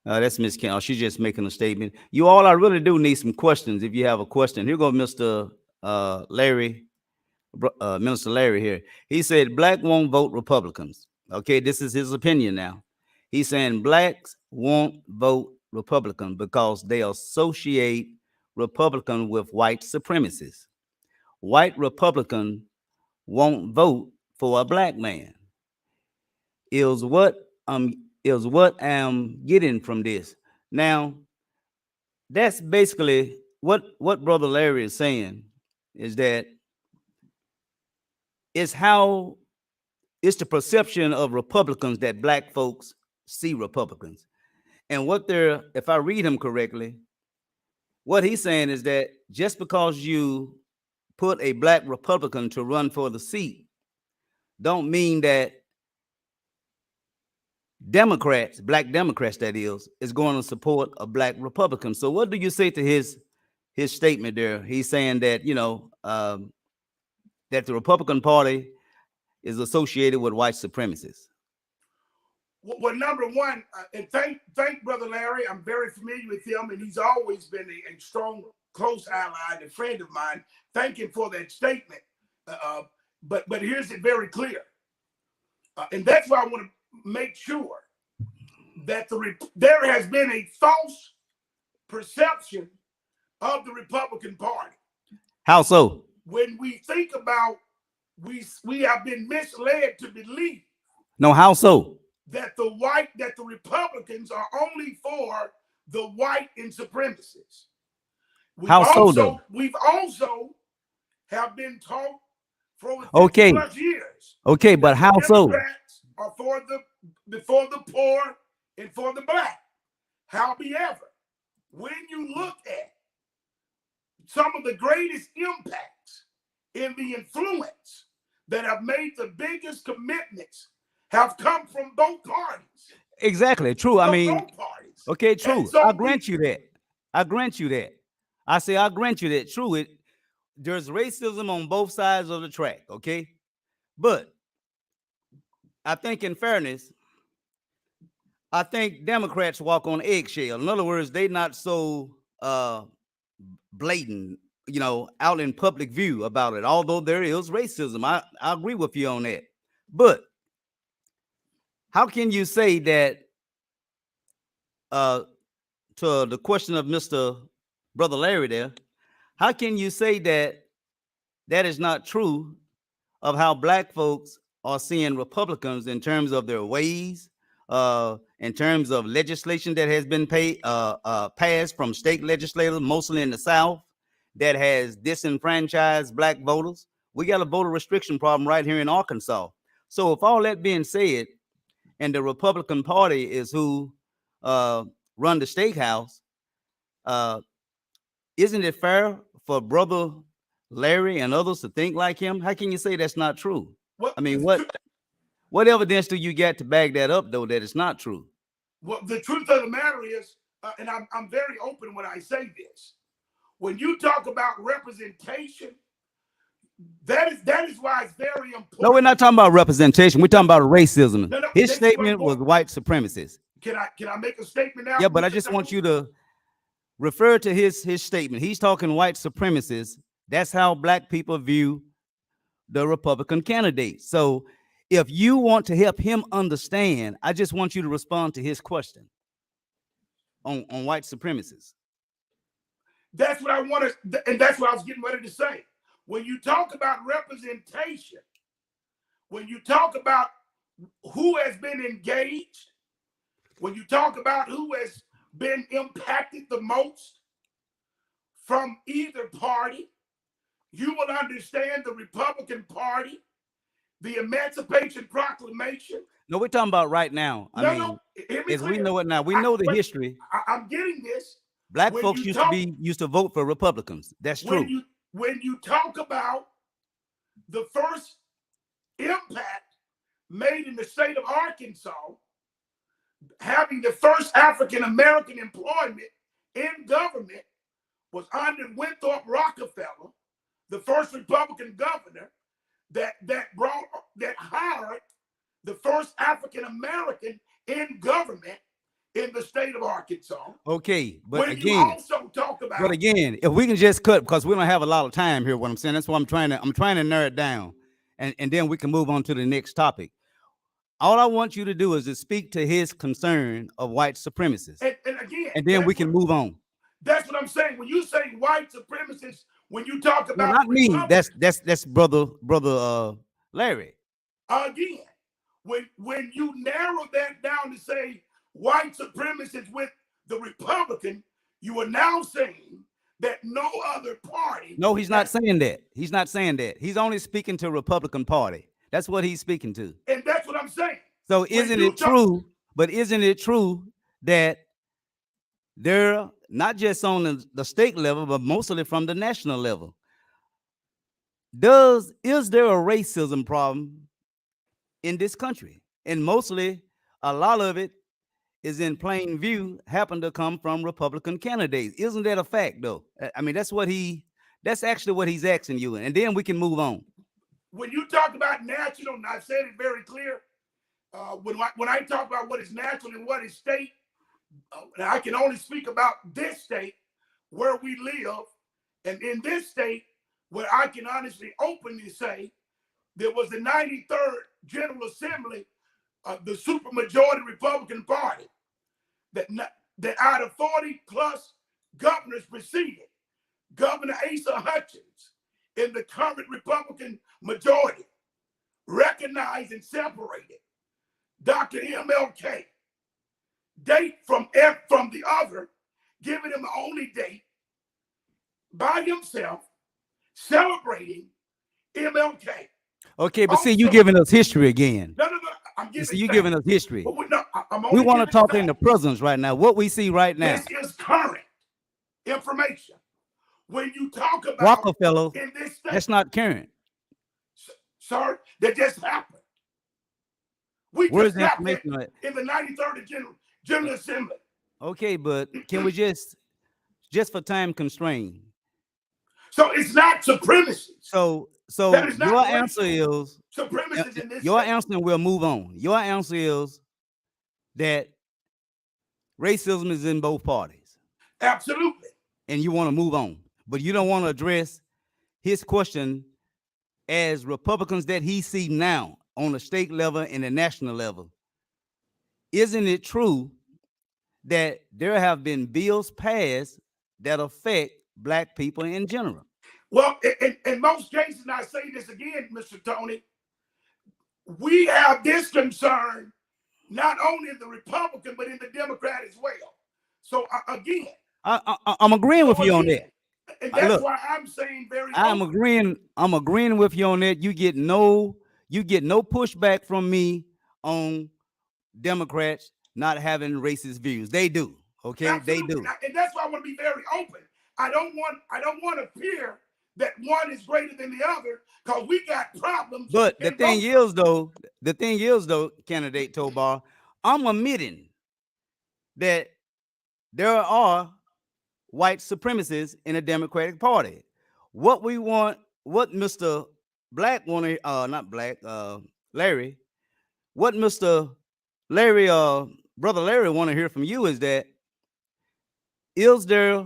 That's Miss Kent. Oh, she's just making a statement. You all, I really do need some questions. If you have a question, here go Mr. Larry, Minister Larry here. He said black won't vote Republicans. Okay, this is his opinion now. He's saying blacks won't vote Republican because they associate Republican with white supremacists. White Republican won't vote for a black man. Is what I'm getting from this. Now, that's basically what Brother Larry is saying is that it's how it's the perception of Republicans that black folks see Republicans. And what they're, if I read him correctly, what he's saying is that just because you put a black Republican to run for the seat, don't mean that Democrats, black Democrats, that is going to support a black Republican. So, what do you say to his statement there? He's saying that that the Republican Party is associated with white supremacists. Well, number one, and thank Brother Larry. I'm very familiar with him, and he's always been a strong, close ally and a friend of mine. Thank him for that statement. But here's it very clear, and that's why I want to make sure that there has been a false perception of the Republican Party. How so? When we think about, we have been misled to believe. No, how so? That the Republicans are only for the white and supremacists. We've also have been taught for 50 plus years. Okay, but how so? Democrats are for the poor and for the black. However, when you look at some of the greatest impacts in the influence that have made the biggest commitments have come from both parties. Exactly. True. I mean, both parties. Okay, true. So I grant you that. I grant you that. I say I grant you that. True. There's racism on both sides of the track. Okay, but I think, in fairness, I think Democrats walk on eggshell. In other words, they not so blatant, out in public view about it. Although there is racism, I agree with you on that. But how can you say that? To the question of Mr. Brother Larry there, how can you say that that is not true of how black folks are seeing Republicans in terms of their ways, in terms of legislation that has been passed from state legislators, mostly in the South, that has disenfranchised black voters? We got a voter restriction problem right here in Arkansas. So if all that being said, and the Republican Party is who run the steakhouse, isn't it fair for Brother Larry and others to think like him? How can you say that's not true? I mean, what evidence do you get to back that up, though, that it's not true? Well, the truth of the matter is, and I'm very open when I say this, when you talk about representation, that is why it's very important. No, we're not talking about representation. We're talking about racism. No, his statement was white supremacists. Can I make a statement now? Yeah, but I just want you to refer to his statement. He's talking white supremacists. That's how black people view the Republican candidate. So if you want to help him understand, I just want you to respond to his question on white supremacists. That's what I want to, and that's what I was getting ready to say. When you talk about representation, when you talk about who has been engaged, when you talk about who has been impacted the most from either party, you will understand the Republican Party, the Emancipation Proclamation. No, we're talking about right now. As we know it now, we know the history. I'm getting this. Black folks used to vote for Republicans. That's true. when you talk about the first impact made in the state of Arkansas, having the first African American employment in government was under Winthrop Rockefeller, the first Republican governor that hired the first African American in government in the state of Arkansas. Okay, but when again, you also talk about, but again, if we can just cut, because we don't have a lot of time here, what I'm saying, that's why I'm trying to narrow it down, and then we can move on to the next topic. All I want you to do is to speak to his concern of white supremacists, and again, and then we can move on. That's what I'm saying. When you say white supremacists, when you talk No, about not me. That's brother Larry. Again, when you narrow that down to say white supremacists with the Republican, you are now saying that no other party. No, he's not saying that. He's not saying that. He's only speaking to Republican Party. That's what he's speaking to. And that's what I'm saying. So isn't it true? But isn't it true that they're not just on the state level, but mostly from the national level? Is there a racism problem in this country? And mostly a lot of it is in plain view, happen to come from Republican candidates. Isn't that a fact though? I mean, that's actually what he's asking you. And then we can move on. When you talk about national, and I've said it very clear, when I talk about what is national and what is state, I can only speak about this state where we live. And in this state, where I can honestly openly say there was the 93rd General Assembly of the supermajority Republican Party that out of 40 plus governors preceded Governor Asa Hutchins in the current Republican majority recognized and separated Dr. MLK date from the other, giving him the only date by himself celebrating MLK. Okay, but see, you giving us history again. No. I'm giving us history. But we want to talk in the present right now. What we see right now. This is current information. When you talk about Rockefeller, in this state, that's not current. Sir, that just happened. Where's the information in the 93rd General Assembly. Okay, but can we just for time constraint? So it's not supremacy. So your answer is supremacy in this. Your answer, and we'll move on. Your answer is that racism is in both parties. Absolutely. And you want to move on, but you don't want to address his question as Republicans that he see now on the state level and the national level. Isn't it true that there have been bills passed that affect Black people in general? Well, in most cases, and I say this again, Mr. Tony, we have this concern not only in the Republican, but in the Democrat as well. So again, I'm agreeing with you on that. And that's why I'm saying I'm agreeing with you on that. You get no pushback from me on Democrats not having racist views. They do. Okay, absolutely. They do. And that's why I want to be very open. I don't want to fear that one is greater than the other, because we got problems. But the thing is though, candidate Tobar, I'm admitting that there are white supremacists in the Democratic Party. What Mr. Black wanted, Larry, what Mr. Larry, Brother Larry want to hear from you is that, is there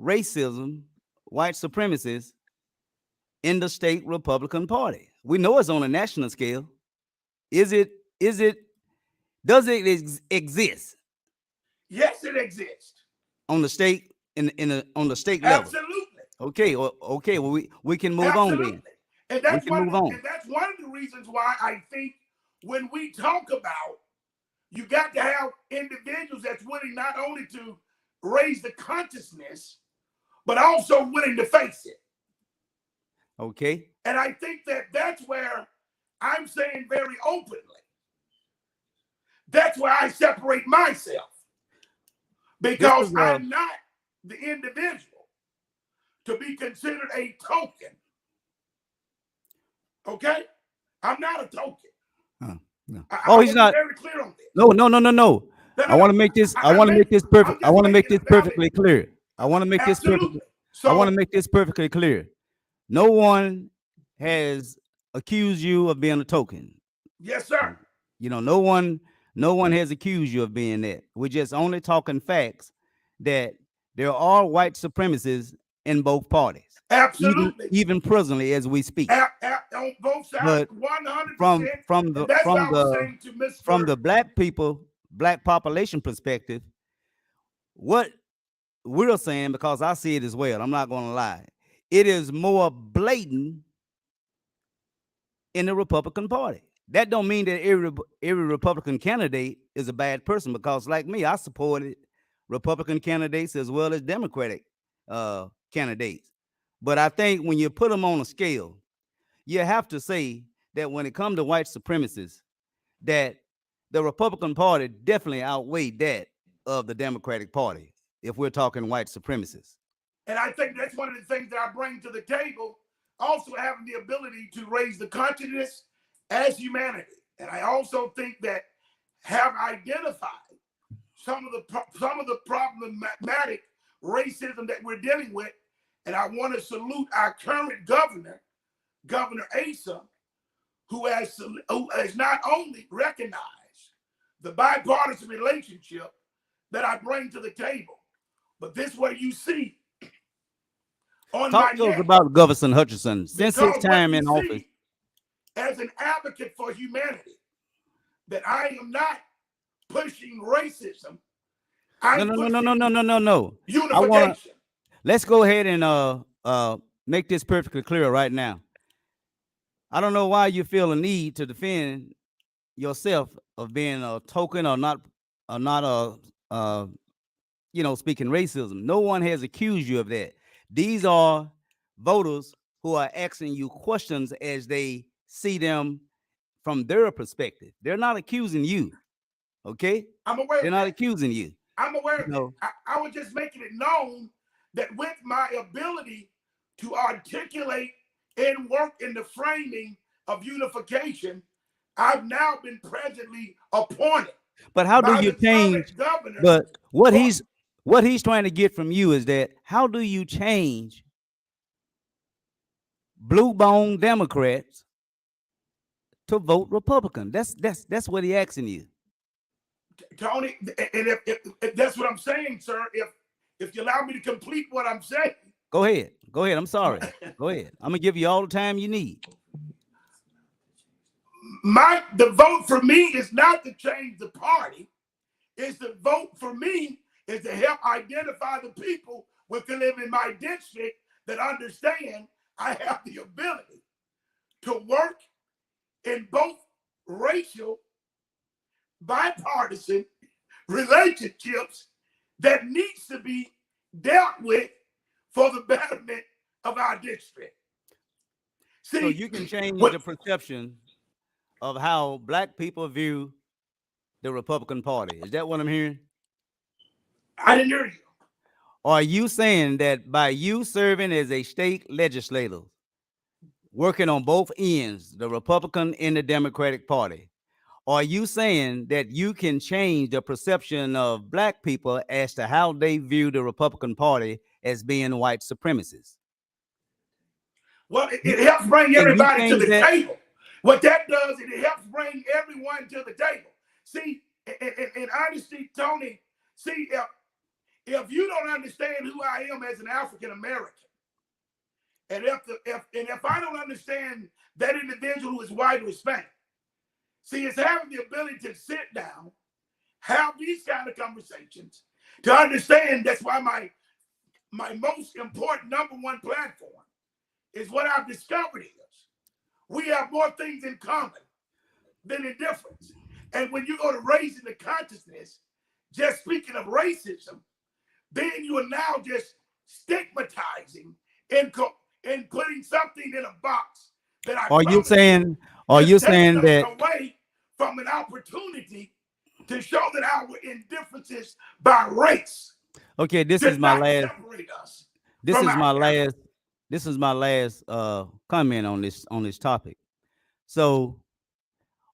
racism, white supremacists in the state Republican Party? We know it's on a national scale. Does it exist? Yes, it exists. On the state on the state level. Absolutely. Okay. Well, we can move on then. And that's one of the reasons why I think when we talk about, you got to have individuals that's willing not only to raise the consciousness, but also willing to face it. Okay. And I think that's where I'm saying very openly, that's where I separate myself, because I'm not the individual to be considered a token. Okay? I'm not a token. No. I Oh, want he's to be not. very clear on this. No, no, no, no, no. No, I no, want no. to make this. I I'm want to make this I'm perfect. I just want to make making this a valid perfectly clear. I want to make this perfectly. absolutely. I want to So make this perfectly clear. No one has accused you of being a token. yes, sir. You know, no one has accused you of being that. We're just only talking facts that there are white supremacists in both parties, even Absolutely. even presently as we speak. On both sides, But 100%. from And the that's what from I was the saying to from Mr. the black population perspective, what we're saying, because I see it as well, I'm not going to lie, it is more blatant in the Republican Party. That don't mean that every Republican candidate is a bad person, because like me, I supported Republican candidates as well as Democratic candidates. But I think when you put them on a scale, you have to say that when it comes to white supremacists, that the Republican Party definitely outweighed that of the Democratic Party, if we're talking white supremacists. And I think that's one of the things that I bring to the table, also having the ability to raise the consciousness as humanity. And I also think that have identified some of the problematic racism that we're dealing with. And I want to salute our current governor, Governor Asa, who has not only recognized the bipartisan relationship that I bring to the table, but this way you see on my Talk to us neck, about Governor Hutchinson since his because what time you in office. see as an advocate for humanity, that I am not pushing racism. No, I'm no, no, no, no, pushing no, no, no, no. I want to unification. let's go ahead and make this perfectly clear right now. I don't know why you feel a need to defend yourself of being a token or not speaking racism. No one has accused you of that. These are voters who are asking you questions as they see them from their perspective. They're not accusing you. Okay? I'm aware They're of not that. accusing you. I'm aware You of that. know, I was just making it known that with my ability to articulate and work in the framing of unification, I've now been presently appointed but how do by you the change? current governor. But what For, he's trying to get from you is that how do you change blue bone Democrats to vote Republican? That's what he's asking you. Tony, and if that's what I'm saying, sir, if you allow me to complete what I'm saying. Go ahead. Go ahead. I'm sorry. Go ahead. I'm gonna give you all the time you need. The vote for me is not to change the party. It's the vote for me is to help identify the people within in my district that understand I have the ability to work in both racial, bipartisan relationships that needs to be dealt with for the betterment of our district. So See, you can change what the perception of how black people view the Republican Party. Is that what I'm hearing? I didn't hear you. Are you saying that by you serving as a state legislator, working on both ends, the Republican and the Democratic Party, are you saying that you can change the perception of black people as to how they view the Republican Party as being white supremacists? Well, it helps bring Can you everybody to change the that? table. What that does, it helps bring everyone to the table. See, in honesty, Tony, see, if you don't understand who I am as an African American, and if I don't understand that individual who is white or Hispanic, see, it's having the ability to sit down, have these kind of conversations, to understand that's why my most important number one platform is what I've discovered is we have more things in common than in difference. And when you go to raising the consciousness, just speaking of racism, then you are now just stigmatizing and putting something in a box that I Are you promise you saying are just you takes saying us that away from an opportunity to show that our indifferences by race okay, this is does my not last separate us. this from is our my county. last this is my last comment on this topic. So,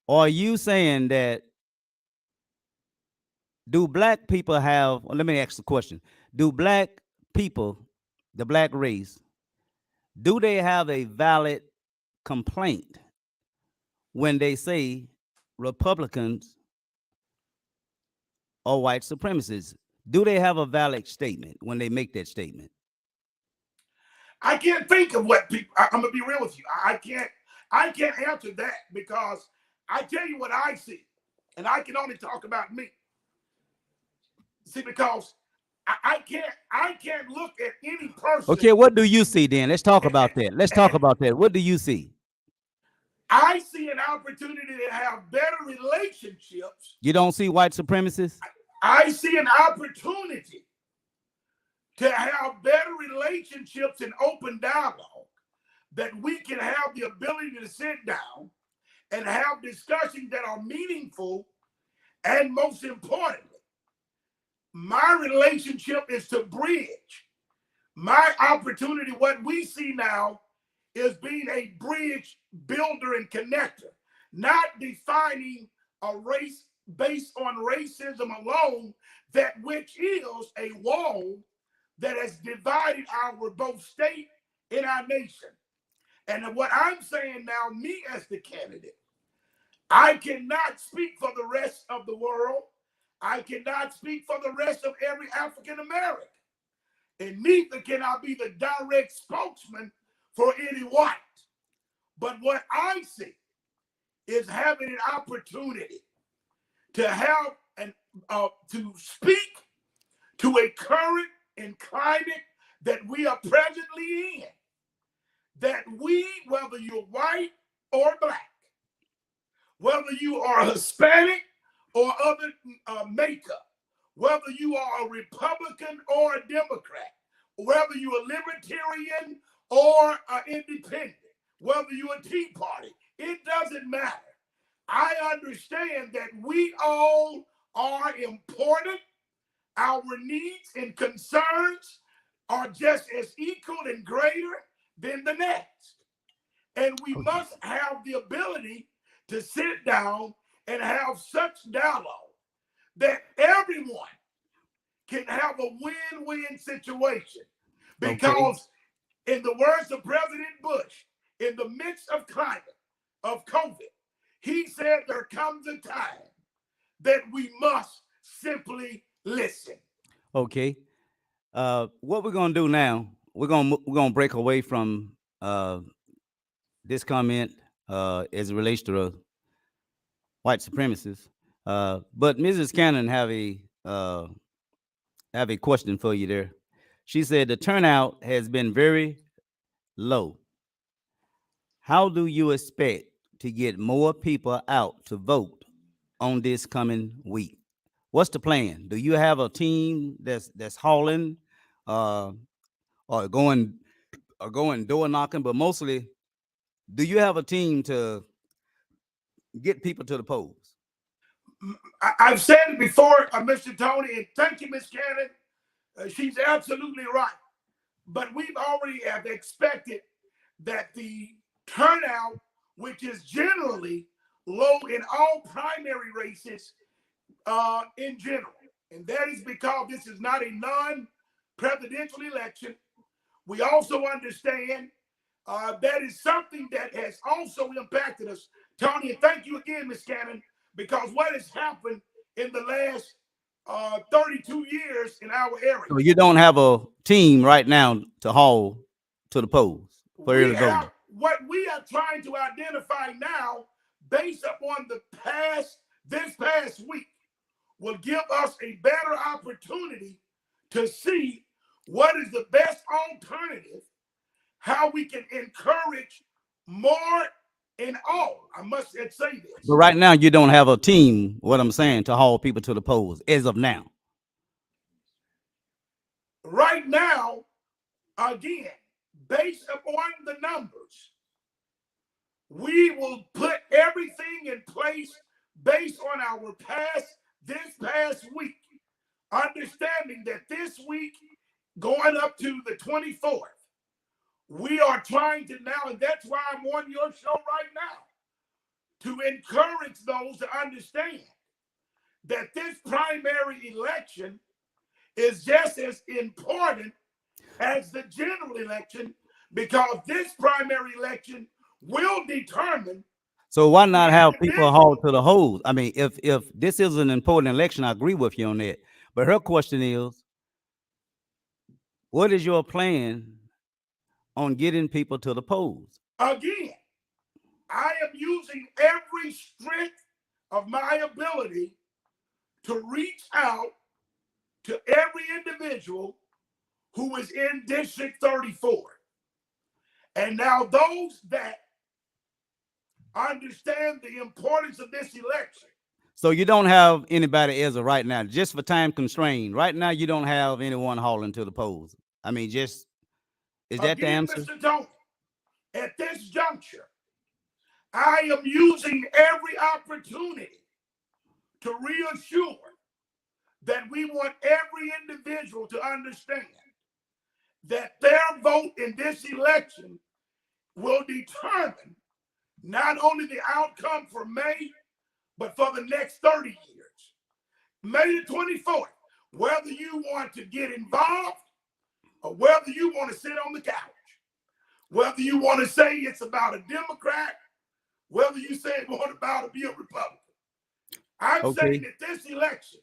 are you saying that do black people have, well, let me ask the question. Do black people, the black race, do they have a valid complaint when they say Republicans are white supremacists? Do they have a valid statement when they make that statement? I can't think of what people. I'm gonna be real with you. I can't answer that because I tell you what I see, and I can only talk about me. See, because I can't look at any person. Okay, what do you see then? Let's talk about that. Let's talk about that. What do you see? I see an opportunity to have better relationships. You don't see white supremacists? I see an opportunity to have better relationships and open dialogue, that we can have the ability to sit down and have discussions that are meaningful. And most importantly, my relationship is to bridge. My opportunity, what we see now, is being a bridge builder and connector, not defining a race based on racism alone, that which is a wall that has divided our both state and our nation. And what I'm saying now, me as the candidate, I cannot speak for the rest of the world. I cannot speak for the rest of every African American. And neither can I be the direct spokesman for any white. But what I see is having an opportunity to have and to speak to a current and climate that we are presently in. That we, whether you're white or black, whether you are Hispanic or other makeup, whether you are a Republican or a Democrat, whether you're a libertarian or an independent, whether you're a Tea Party, it doesn't matter. I understand that we all are important. Our needs and concerns are just as equal and greater than the next. And we must have the ability to sit down and have such dialogue that everyone can have a win-win situation. Okay. Because in the words of President Bush, in the midst of climate, of COVID, he said there comes a time that we must simply listen. Okay. What we're gonna do now? We're gonna break away from this comment as it relates to white supremacists. But Mrs. Cannon have a question for you there. She said the turnout has been very low. How do you expect to get more people out to vote on this coming week? What's the plan? Do you have a team that's hauling, uh, or going door knocking? But mostly, do you have a team to get people to the polls? I've said it before, Mr. Tony, and thank you, Ms. Cannon. She's absolutely right. But we've already have expected that the turnout, which is generally low in all primary races in general, and that is because this is not a non-presidential election. We also understand that is something that has also impacted us, Tony. And thank you again, Ms. Cannon, because what has happened in the last 32 years in our area. So you don't have a team right now to haul to the polls for We early have voting. what we are trying to identify now, based upon this past week, will give us a better opportunity to see what is the best alternative, how we can encourage more in all. I must say But this. right now, you don't have a team. What I'm saying to haul people to the polls as of now. Right now, again, based upon the numbers, we will put everything in place based on this past week, understanding that this week going up to the 24th, we are trying to now, and that's why I'm on your show right now, to encourage those to understand that this primary election is just as important as the general election, because this primary election will determine. So why not have people haul to the holes? I mean, if this is an important election, I agree with you on that. But her question is, what is your plan on getting people to the polls? Again, I am using every strength of my ability to reach out to every individual who is in District 34. And now those that understand the importance of this election. So you don't have anybody as of right now, just for time constraint. Right now, you don't have anyone hauling to the polls. I mean, just is that the Again, answer? Mr. Tony, at this juncture, I am using every opportunity to reassure that we want every individual to understand that their vote in this election will determine not only the outcome for May, but for the next 30 years. May the 24th, whether you want to get involved or whether you want to sit on the couch, whether you want to say it's about a Democrat, whether you say it's about to be a Republican. I'm saying that this election.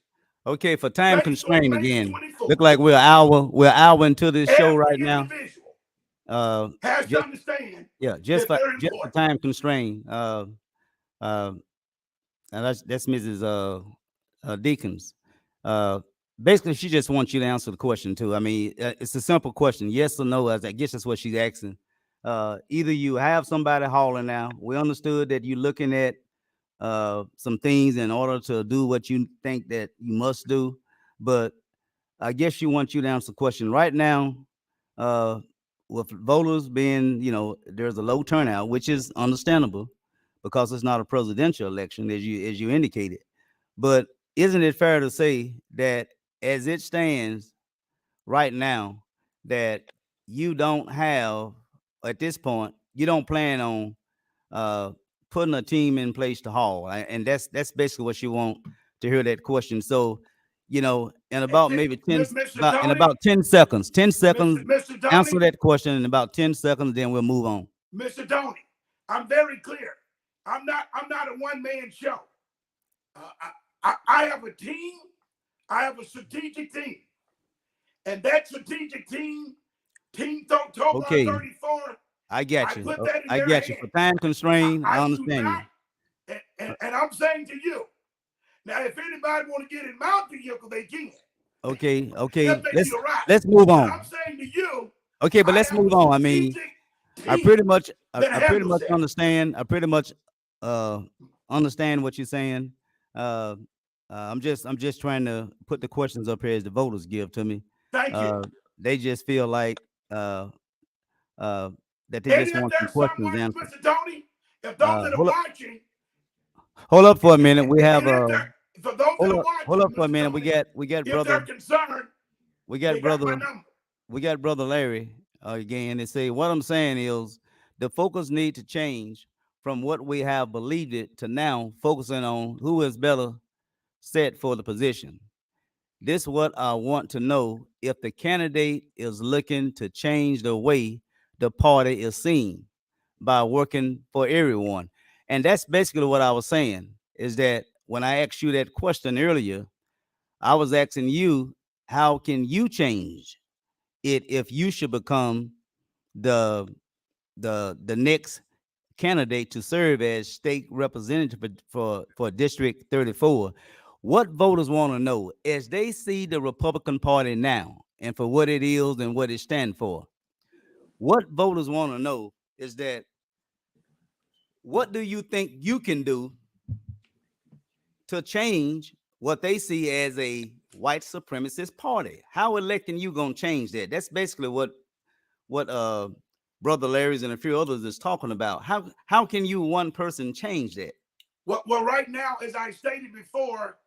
Okay, for time constraint again. 24th, Look like we're an hour into this show right now. Has to understand. Yeah, just for time constraint. And that's Mrs. Deacons. Basically, she just wants you to answer the question too. I mean, it's a simple question, yes or no. As I guess that's what she's asking. Either you have somebody hauling now. We understood that you're looking at some things in order to do what you think that you must do, but I guess she wants you to answer the question right now. With voters being, there's a low turnout, which is understandable because it's not a presidential election, as you indicated. But isn't it fair to say that as it stands right now, that you don't have at this point, you don't plan on putting a team in place to haul, and that's basically what you want to hear that question. So, in about maybe 10, in about 10 seconds, Mr. Tony, answer that question in about 10 seconds, then we'll move on. Mr. Tony, I'm very clear. I'm not a one-man show. I have a team. I have a strategic team, and that strategic team, Tobar 34. I get you. I get you. For time constraint, I understand you. And I'm saying to you, now, if anybody want to get in Mount Vehicle, they can. Okay. Let's move on. I'm saying to you. Okay, but let's move on. I mean, I pretty much understand. I pretty much understand what you're saying. I'm just trying to put the questions up here as the voters give to me. Thank you. They just feel like that they just want some questions answered. Mr. Tony, if those that are watching, hold up for a minute. We have for those that are watching, hold up for a minute. We got brother. Concerned, we got brother Larry again. They say what I'm saying is the focus need to change from what we have believed it to now focusing on who is better set for the position. This is what I want to know, if the candidate is looking to change the way the party is seen by working for everyone. And that's basically what I was saying, is that when I asked you that question earlier, I was asking you, how can you change it if you should become the next candidate to serve as state representative for District 34? What voters want to know as they see the Republican Party now and for what it is and what it stands for. What voters want to know is that, what do you think you can do to change what they see as a white supremacist party? How electing you gonna change that? That's basically what Brother Larry's and a few others is talking about. How can you, one person, change that? Well, right now, as I stated before,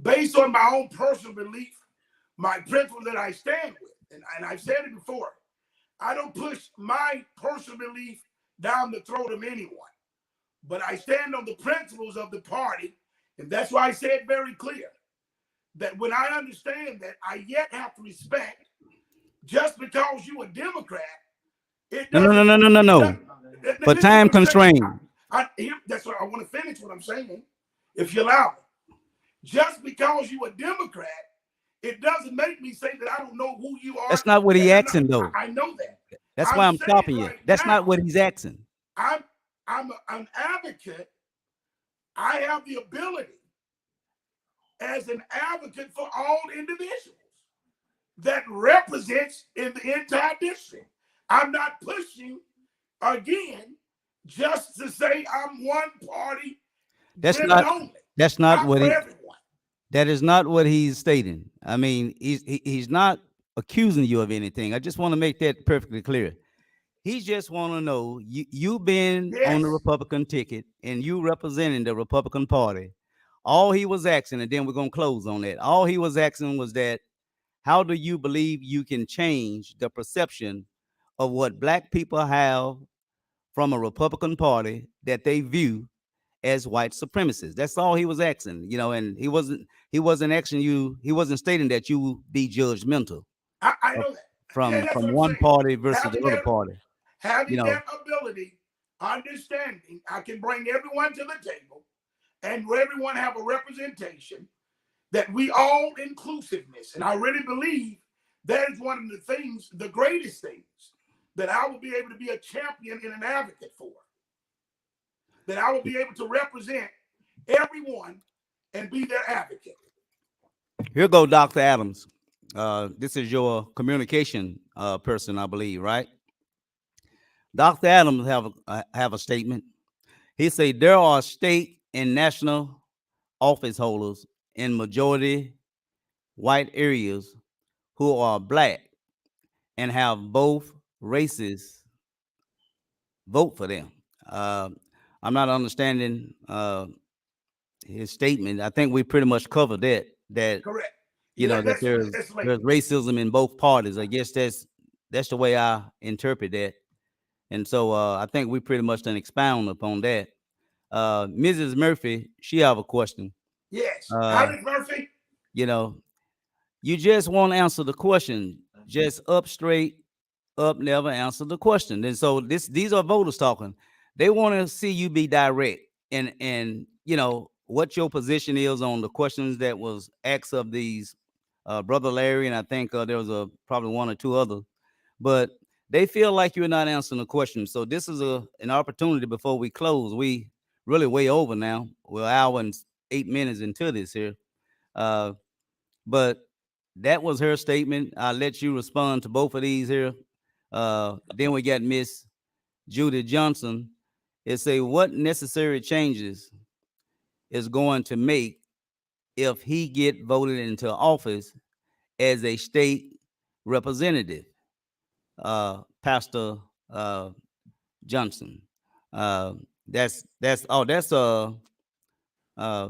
based on my own personal belief, my principle that I stand with. And I've said it before. I don't push my personal belief down the throat of anyone, but I stand on the principles of the party. And that's why I said very clear that when I understand that I yet have to respect just because you a Democrat, it No, no, no, doesn't, no, no, no, it no. doesn't, For listen to time what I'm saying. constraint. That's what I want to finish what I'm saying, if you allow me. Just because you a Democrat, it doesn't make me say that I don't know who you are. That's not what he asking though. I know that. That's why I'm I'm saying stopping you. right That's not now, what he's asking. I'm an advocate. I have the ability as an advocate for all individuals that represents in the entire district. I'm not pushing again just to say I'm one party That's driven not. only, That's not not what for he. everyone. That is not what he's stating. I mean, he's not accusing you of anything. I just want to make that perfectly clear. He just want to know you been on the Yes, Republican ticket and you representing the Republican Party. All he was asking, and then we're gonna close on that. All he was asking was that how do you believe you can change the perception of what black people have from a Republican Party that they view as white supremacists? That's all he was asking, and he wasn't asking you, he wasn't stating that you be judgmental I of, know that. Yeah, from that's from what I'm one saying. party versus the Having other that, party. You having know, that ability, understanding, I can bring everyone to the table, and everyone have a representation that we all inclusiveness. And I really believe that is one of the things, the greatest things, that I will be able to be a champion and an advocate for. That I will be able to represent everyone and be their advocate. here go Dr. Adams. This is your communication person, I believe, right? Dr. Adams have a statement. He said there are state and national office holders in majority white areas who are black and have both races vote for them. Uh, I'm not understanding his statement. I think we pretty much covered that. That Correct. Yeah, that that's late. there's racism in both parties. I guess that's the way I interpret that. And so I think we pretty much done expound upon that. Mrs. Murphy, she have a question. Yes. Uh, Alex Murphy. you know, you just won't answer the question. Just up straight, up never answer the question. And so these are voters talking. They want to see you be direct and what your position is on the questions that was asked of these brother Larry, and I think there was probably one or two others, but they feel like you're not answering the question. So this is an opportunity before we close. We really way over now. We're an hour and 8 minutes into this here. Uh, but that was her statement. I'll let you respond to both of these here. Then we got Miss Judy Johnson. It say what necessary changes is going to make if he get voted into office as a state representative, Pastor Johnson. Uh, uh,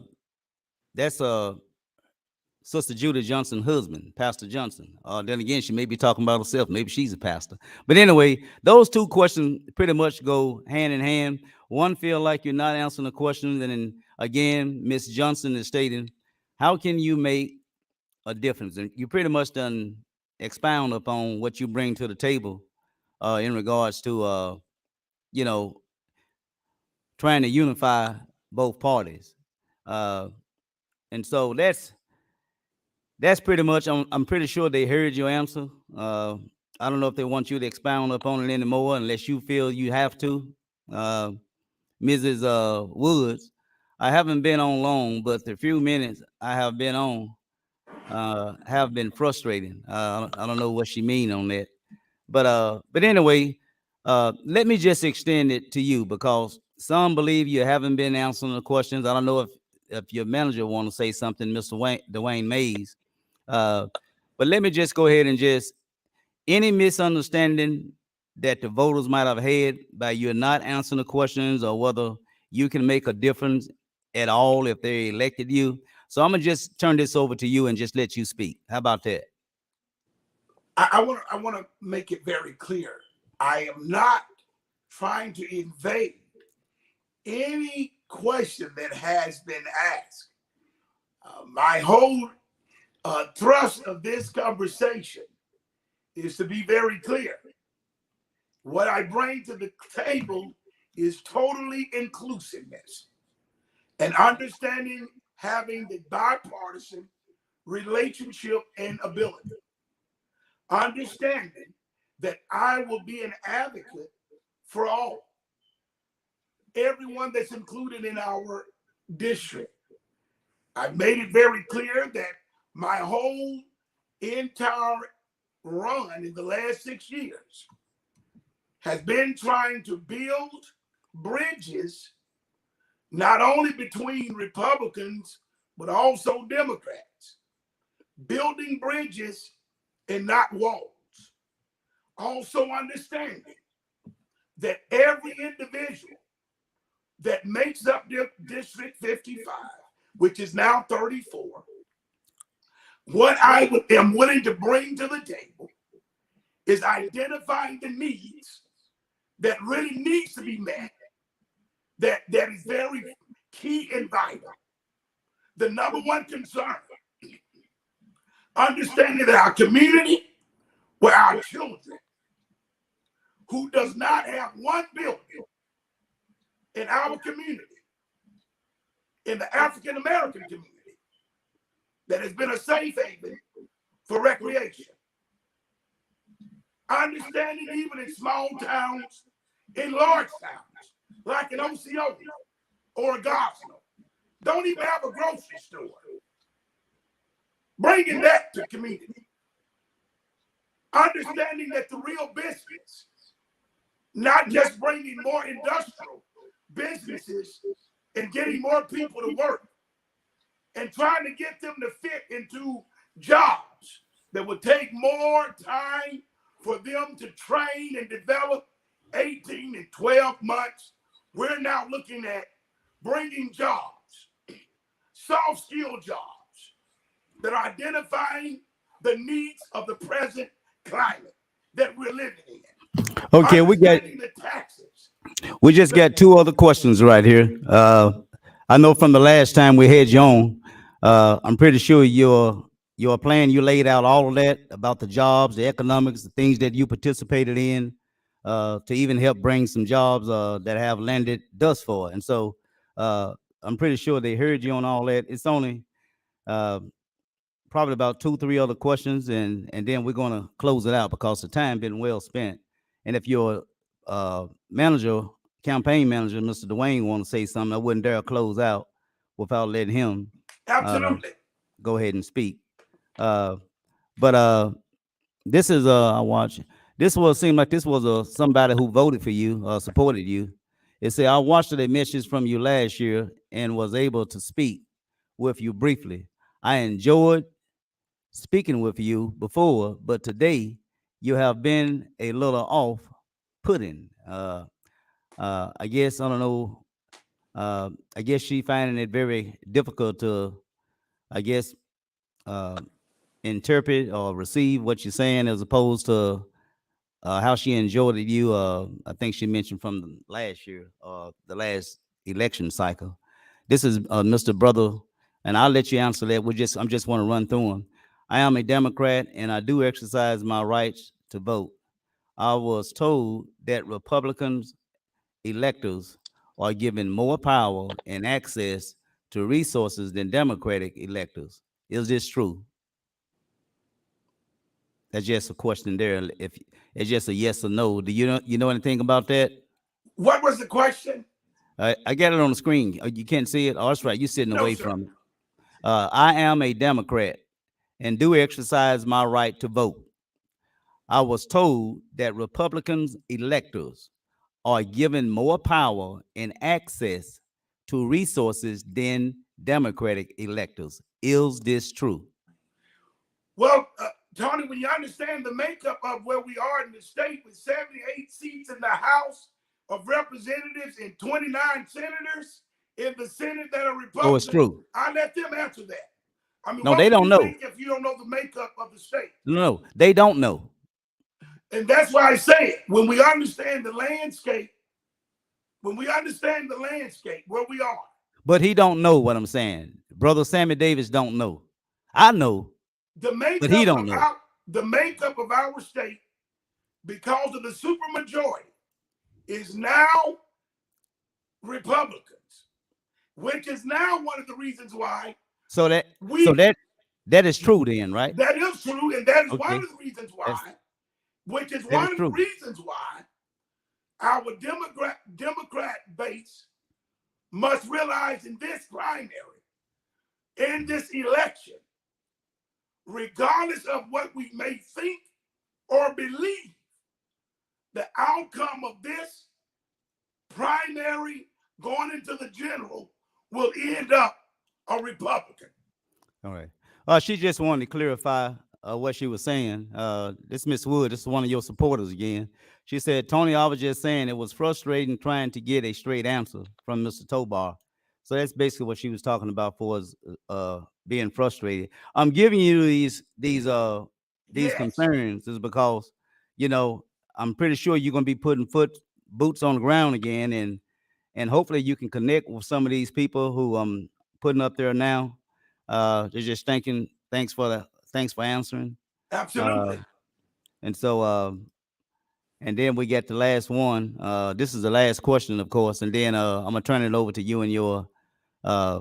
that's Sister Judy Johnson' husband, Pastor Johnson. Then again, she may be talking about herself. Maybe she's a pastor. But anyway, those two questions pretty much go hand in hand. One feel like you're not answering the question, and then again, Miss Johnson is stating, "How can you make a difference?" And you pretty much done expound upon what you bring to the table in regards to you know trying to unify both parties. Uh, and so that's pretty much. I'm pretty sure they heard your answer. I don't know if they want you to expound upon it anymore, unless you feel you have to. Uh, Mrs. Woods, I haven't been on long, but the few minutes I have been on have been frustrating. I don't know what she mean on that, but anyway, let me just extend it to you because some believe you haven't been answering the questions. I don't know if your manager want to say something, Mr. Dwayne Mays. Uh, but let me just go ahead and just any misunderstanding that the voters might have had by you not answering the questions or whether you can make a difference at all if they elected you. So I'm gonna just turn this over to you and just let you speak. How about that? I want to make it very clear. I am not trying to invade any question that has been asked. My whole thrust of this conversation is to be very clear. What I bring to the table is totally inclusiveness and understanding, having the bipartisan relationship and ability. Understanding that I will be an advocate for all, everyone that's included in our district. I've made it very clear that my whole entire run in the last 6 years has been trying to build bridges, not only between Republicans, but also Democrats, building bridges and not walls. Also understanding that every individual that makes up District 55, which is now 34, what I am willing to bring to the table is identifying the needs that really needs to be met, that is very key and vital. The number one concern, understanding that our community, where our children, who does not have one building in our community, in the African American community, that has been a safe haven for recreation. Understanding even in small towns, in large towns, like in Osceola or Gosnell, don't even have a grocery store. Bringing that to community. Understanding that the real business, not just bringing more industrial businesses and getting more people to work and trying to get them to fit into jobs that would take more time for them to train and develop, 18 and 12 months. We're now looking at bringing jobs, soft skill jobs that are identifying the needs of the present climate that we're living in. Okay, The taxes. we just got two other questions right here. I know from the last time we had you on, I'm pretty sure your plan, you laid out all of that about the jobs, the economics, the things that you participated in, to even help bring some jobs that have landed thus far. And so I'm pretty sure they heard you on all that. It's only uh, probably about two, three other questions, and then we're going to close it out because the time been well spent. And if your manager, campaign manager, Mr. Dwayne, want to say something, I wouldn't dare close out without letting him Absolutely. go ahead and speak. Uh, but this is I watch. This was seemed like this was somebody who voted for you, supported you. It said I watched the message from you last year and was able to speak with you briefly. I enjoyed speaking with you before, but today you have been a little off putting. I guess I don't know. I guess she finding it very difficult to, I guess, uh, interpret or receive what you're saying as opposed to how she enjoyed it. You, I think she mentioned from the last year, the last election cycle. This is Mr. Brother, and I'll let you answer that. I'm just want to run through them. I am a Democrat, and I do exercise my rights to vote. I was told that Republicans electors are given more power and access to resources than Democratic electors. Is this true? That's just a question there. If it's just a yes or no, do you know anything about that? What was the question? I got it on the screen. You can't see it. Oh, that's right. You're sitting No, away sir. from it. I am a Democrat and do exercise my right to vote. I was told that Republicans electors are given more power and access to resources than Democratic electors. Is this true? Well, Tony, when you understand the makeup of where we are in the state with 78 seats in the House of Representatives and 29 senators in the Senate that are So it's Republican, true. I let them answer that. I mean, No, what they would don't you know. think if you don't know the makeup of the state? No, they don't know. And that's why I say it. When we understand the landscape, where we are, But he don't know what I'm saying. Brother Sammy Davis don't know. I know, the but he makeup don't of know. our state, because of the supermajority, is now Republicans, which is now one of the reasons why So that so we that that is true then, right? that is true, and that is one Okay. of the reasons That's why, which is that is one of the true. reasons why our Democrat base must realize in this primary, in this election, regardless of what we may think or believe, the outcome of this primary going into the general will end up a Republican. All right. She just wanted to clarify what she was saying. This Miss Wood, this is one of your supporters again. She said, Tony, I was just saying it was frustrating trying to get a straight answer from Mr. Tobar. So that's basically what she was talking about for us being frustrated. I'm giving you these Yes, concerns is because, you know, I'm pretty sure you're gonna be putting boots on the ground again, and hopefully you can connect with some of these people who putting up there now. They're just thanks for answering. Uh, absolutely. and so and then we get the last one. This is the last question, of course, and then I'm gonna turn it over to you and uh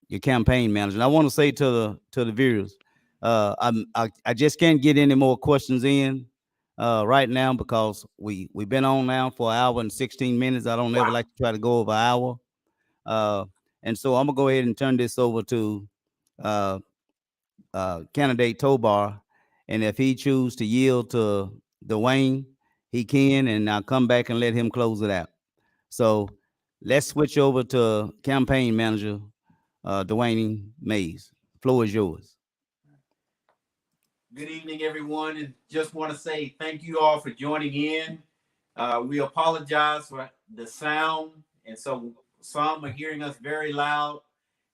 your campaign manager. And I want to say to the viewers, I just can't get any more questions in right now because we've been on now for an hour and 16 minutes. I don't ever Wow. like to try to go over an hour. Uh, and so I'm gonna go ahead and turn this over to uh, candidate Tobar, and if he choose to yield to Dwayne, he can, and I'll come back and let him close it out. So let's switch over to campaign manager Dwayne Mays. Floor is yours. Good evening, everyone, and just want to say thank you all for joining in. We apologize for the sound, and so some are hearing us very loud,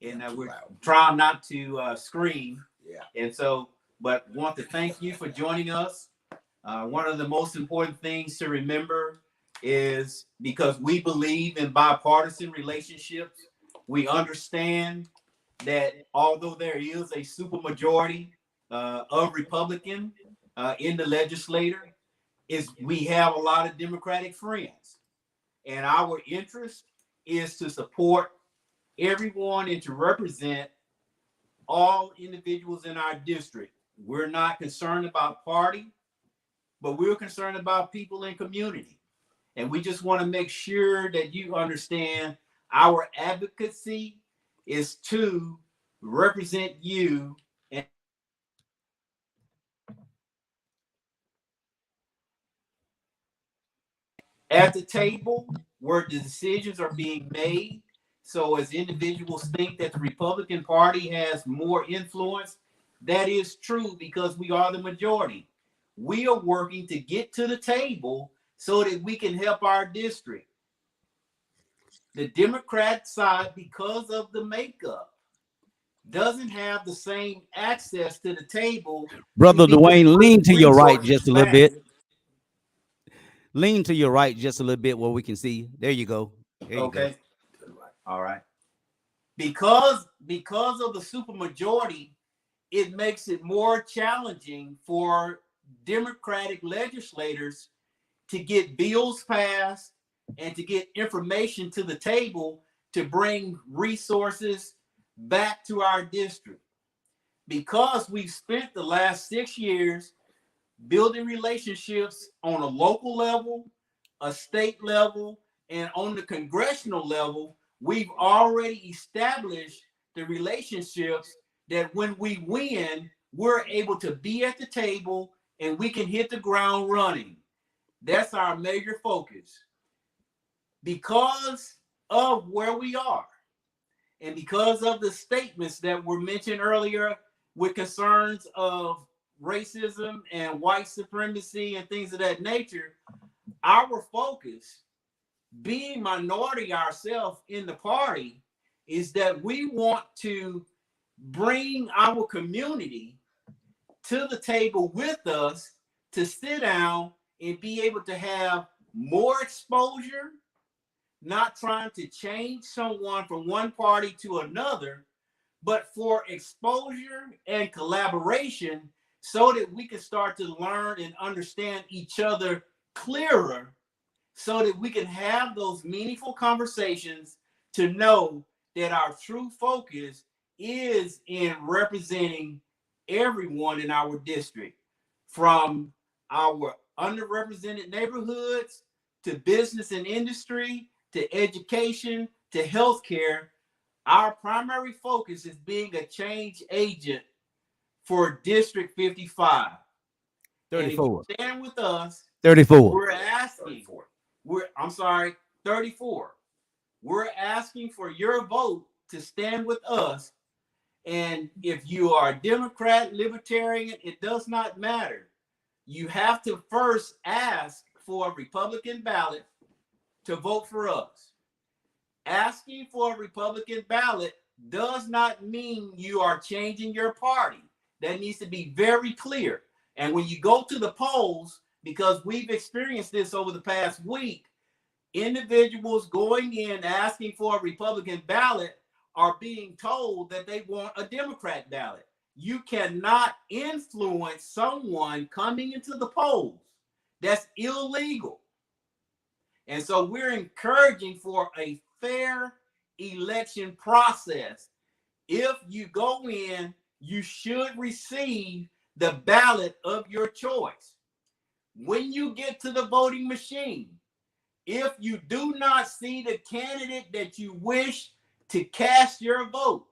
and we're trying not to scream. Yeah. And so, but want to thank you for joining us. One of the most important things to remember is because we believe in bipartisan relationships, we understand that although there is a supermajority of Republican in the legislature, is we have a lot of Democratic friends, and our interest is to support everyone and to represent all individuals in our district. We're not concerned about party, but we're concerned about people in community. And we just want to make sure that you understand our advocacy is to represent you at the table where the decisions are being made. So as individuals think that the Republican Party has more influence, that is true because we are the majority. We are working to get to the table so that we can help our district. The Democrat side, because of the makeup, doesn't have the same access to the table to Brother be able to Dwayne, lean bring to your right just resources a little back. bit. Lean to your right just a little bit where we can see you. There you go. There you go. Okay. All right. Because of the supermajority, it makes it more challenging for Democratic legislators to get bills passed and to get information to the table to bring resources back to our district. Because we've spent the last 6 years building relationships on a local level, a state level, and on the congressional level, we've already established the relationships that when we win, we're able to be at the table and we can hit the ground running. That's our major focus. Because of where we are and because of the statements that were mentioned earlier with concerns of racism and white supremacy and things of that nature, our focus, being minority ourselves in the party, is that we want to bring our community to the table with us to sit down and be able to have more exposure, not trying to change someone from one party to another, but for exposure and collaboration so that we can start to learn and understand each other clearer so that we can have those meaningful conversations to know that our true focus is in representing everyone in our district, from our underrepresented neighborhoods to business and industry to education to healthcare. Our primary focus is being a change agent for District 55. And if you 34. stand with us, 34. we're asking, I'm sorry, 34. We're asking for your vote to stand with us. And if you are a Democrat, Libertarian, it does not matter. You have to first ask for a Republican ballot to vote for us. Asking for a Republican ballot does not mean you are changing your party. That needs to be very clear. And when you go to the polls, because we've experienced this over the past week, individuals going in asking for a Republican ballot are being told that they want a Democrat ballot. You cannot influence someone coming into the polls. That's illegal. And so we're encouraging for a fair election process. If you go in, you should receive the ballot of your choice. When you get to the voting machine, if you do not see the candidate that you wish to cast your vote,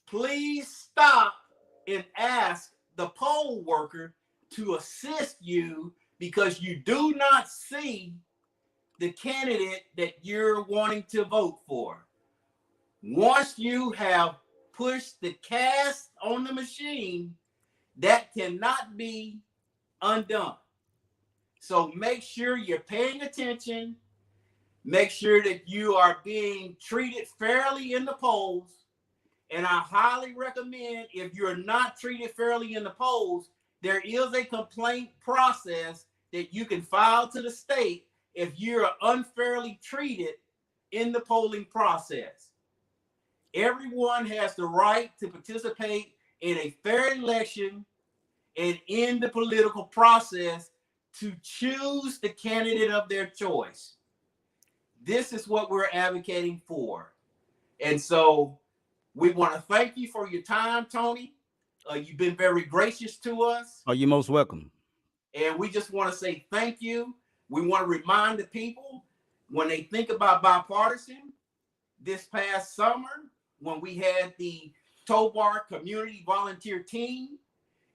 please stop and ask the poll worker to assist you because you do not see the candidate that you're wanting to vote for. Once you have pushed the cast on the machine, that cannot be undone. So make sure you're paying attention. Make sure that you are being treated fairly in the polls. And I highly recommend, if you're not treated fairly in the polls, there is a complaint process that you can file to the state if you're unfairly treated in the polling process. Everyone has the right to participate in a fair election and in the political process to choose the candidate of their choice. This is what we're advocating for. And so we want to thank you for your time, Tony. You've been very gracious to us. Are you most welcome? And we just want to say thank you. We want to remind the people, when they think about bipartisan, this past summer, when we had the Tobar Community Volunteer Team,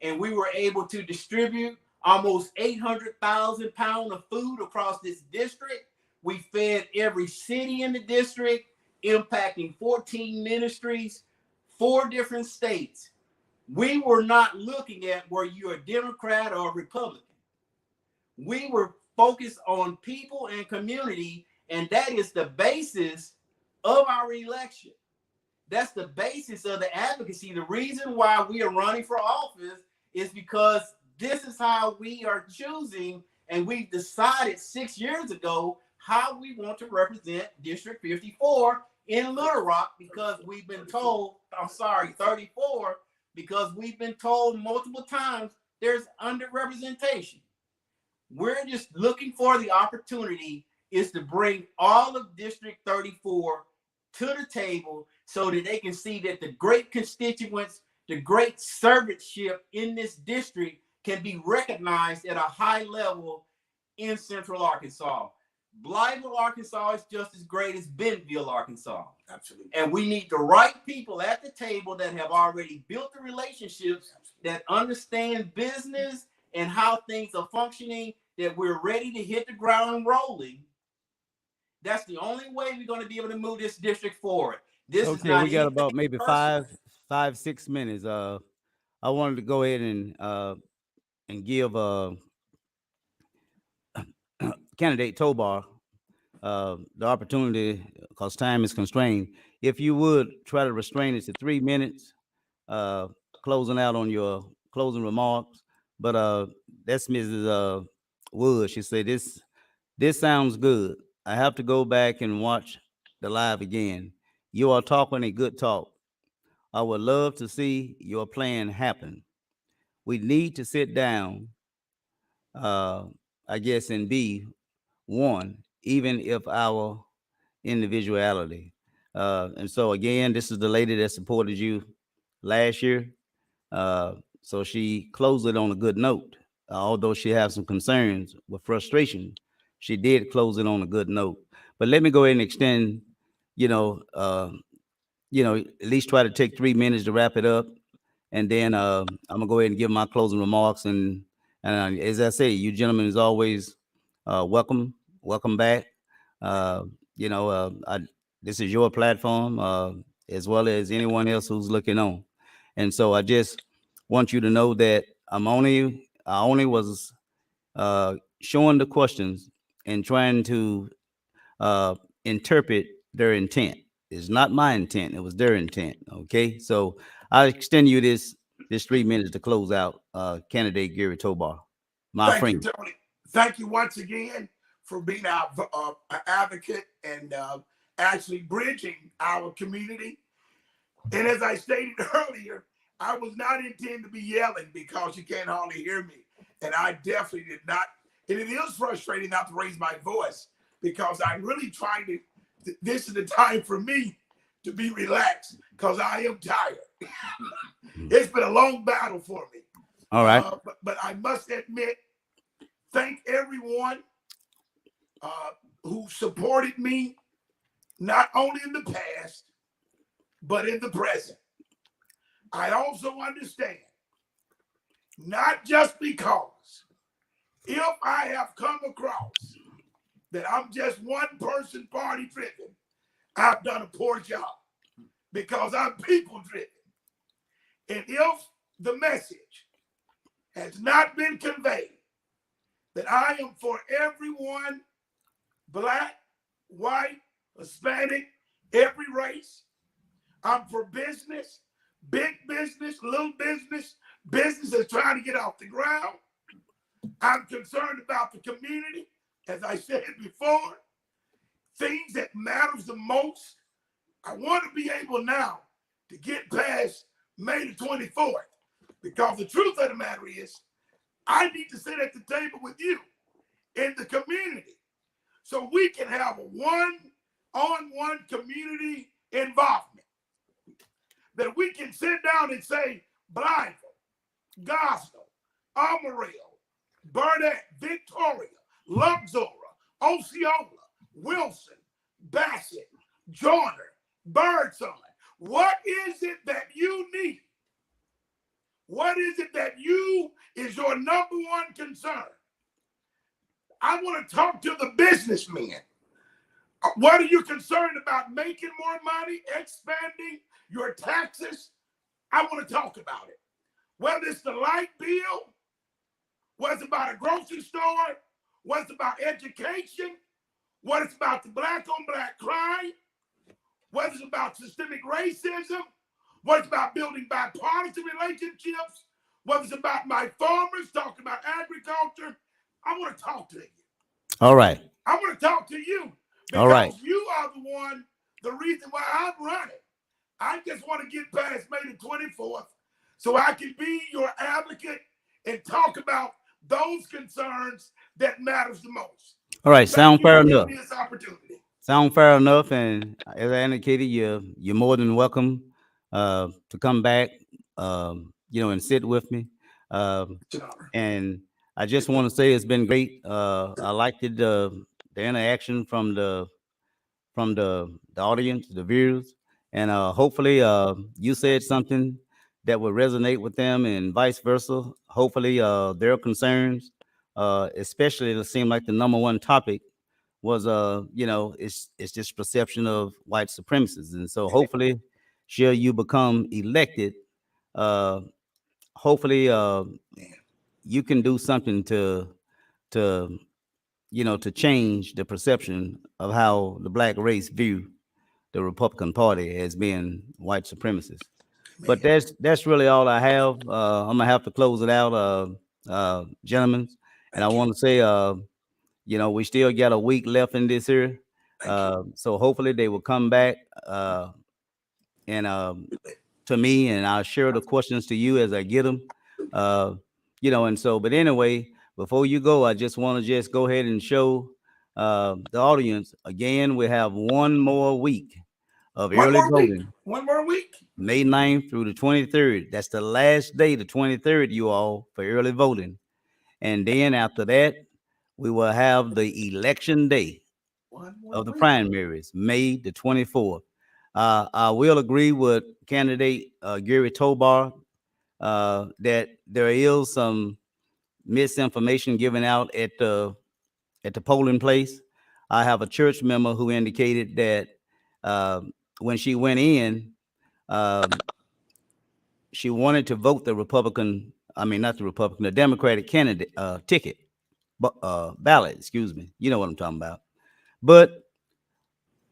and we were able to distribute almost 800,000 pounds of food across this district. We fed every city in the district, impacting 14 ministries, 4 different states. We were not looking at were you a Democrat or a Republican. We were focused on people and community, and that is the basis of our election. That's the basis of the advocacy. The reason why we are running for office is because this is how we are choosing, and we decided 6 years ago how we want to represent District 54 in Little Rock, because we've been told, 34, because we've been told multiple times there's underrepresentation. We're just looking for the opportunity is to bring all of District 34 to the table so that they can see that the great constituents, the great servantship in this district can be recognized at a high level in Central Arkansas. Blytheville, Arkansas is just as great as Bentonville, Arkansas. Absolutely. And we need the right people at the table that have already built the relationships, that understand business and how things are functioning, that we're ready to hit the ground rolling. That's the only way we're going to be able to move this district forward. This is Okay, not we got anything about maybe personal. 6 minutes. I wanted to go ahead and give candidate Tobar the opportunity, because time is constrained. If you would try to restrain it to 3 minutes, uh, closing out on your closing remarks. But that's Mrs. Wood. She said this sounds good. I have to go back and watch the live again. You are talking a good talk. I would love to see your plan happen. We need to sit down, uh, I guess, and be one, even if our individuality. And so again, this is the lady that supported you last year. Uh, so she closed it on a good note. Although she has some concerns with frustration, she did close it on a good note. But let me go ahead and extend, you know, uh, at least try to take 3 minutes to wrap it up, and then I'm gonna go ahead and give my closing remarks. And as I say, you gentlemen is always welcome, welcome back. Uh, this is your platform, as well as anyone else who's looking on. And so I just want you to know that I only was showing the questions and trying to uh, interpret their intent. It's not my intent; it was their intent. Okay, so I extend you this 3 minutes to close out. Candidate Gary Tobar, my Thank you, friend. Tony. Thank you once again for being our advocate and actually bridging our community. And as I stated earlier, I was not intending to be yelling because you can't hardly hear me. And I definitely did not. And it is frustrating not to raise my voice because I'm really trying to, this is the time for me to be relaxed because I am tired. It's been a long battle for me. All right. But I must admit, thank everyone who supported me, not only in the past, but in the present. I also understand, not just because if I have come across that I'm just one person party driven, I've done a poor job because I'm people driven. And if the message has not been conveyed that I am for everyone, black, white, Hispanic, every race, I'm for business, big business, little business, business that's trying to get off the ground. I'm concerned about the community, as I said before, things that matters the most. I want to be able now to get past May the 24th, because the truth of the matter is, I need to sit at the table with you in the community so we can have a one-on-one community involvement. That we can sit down and say, Blytheville, Gosnell, Amarillo, Burnett, Victoria, Luxora, Osceola, Wilson, Bassett, Joyner, Birdsong. What is it that you need? What is it that is your number one concern? I want to talk to the businessmen. What are you concerned about? Making more money, expanding your taxes? I want to talk about it. Whether it's the light bill, whether it's about a grocery store, whether it's about education, whether it's about the black on black crime, whether it's about systemic racism, whether it's about building bipartisan relationships, whether it's about my farmers, talking about agriculture, I want to talk to you. All right. I want to talk to you All right. because you are the one, the reason why I'm running. I just want to get past May the 24th so I can be your advocate and talk about those concerns that matters the most. All right. Thank Sound you for fair giving enough. me this opportunity. Sound fair enough. And as I indicated, you're more than welcome to come back, and sit with me. Um, It's an honor. and I just want to say it's been great. I liked the interaction from the audience, the viewers, and hopefully you said something that would resonate with them, and vice versa. Hopefully their concerns, especially it seemed like the number one topic was it's this perception of white supremacists, and so hopefully, shall you become elected, uh, hopefully you can do something to to change the perception of how the black race view the Republican Party as being white supremacists. But Man, that's really all I have. I'm gonna have to close it out, gentlemen. And I thank you. want to say, we still got a week left in this year. Thank you. So hopefully they will come back and to me, and I'll share the questions to you as I get them. Uh, and so, but anyway, before you go, I just want to just go ahead and show the audience again. We have one more week of One early more week. voting, One more week. May 9th through the 23rd. That's the last day, the 23rd, you all, for early voting. And then after that, we will have the election day One more of the week. primaries, May the 24th. I will agree with candidate Gary Tobar that there is some misinformation given out at the polling place. I have a church member who indicated that uh, when she went in, um, she wanted to vote the Republican. I mean, not the Republican, the Democratic candidate ticket, but ballot. Excuse me. You know what I'm talking about. But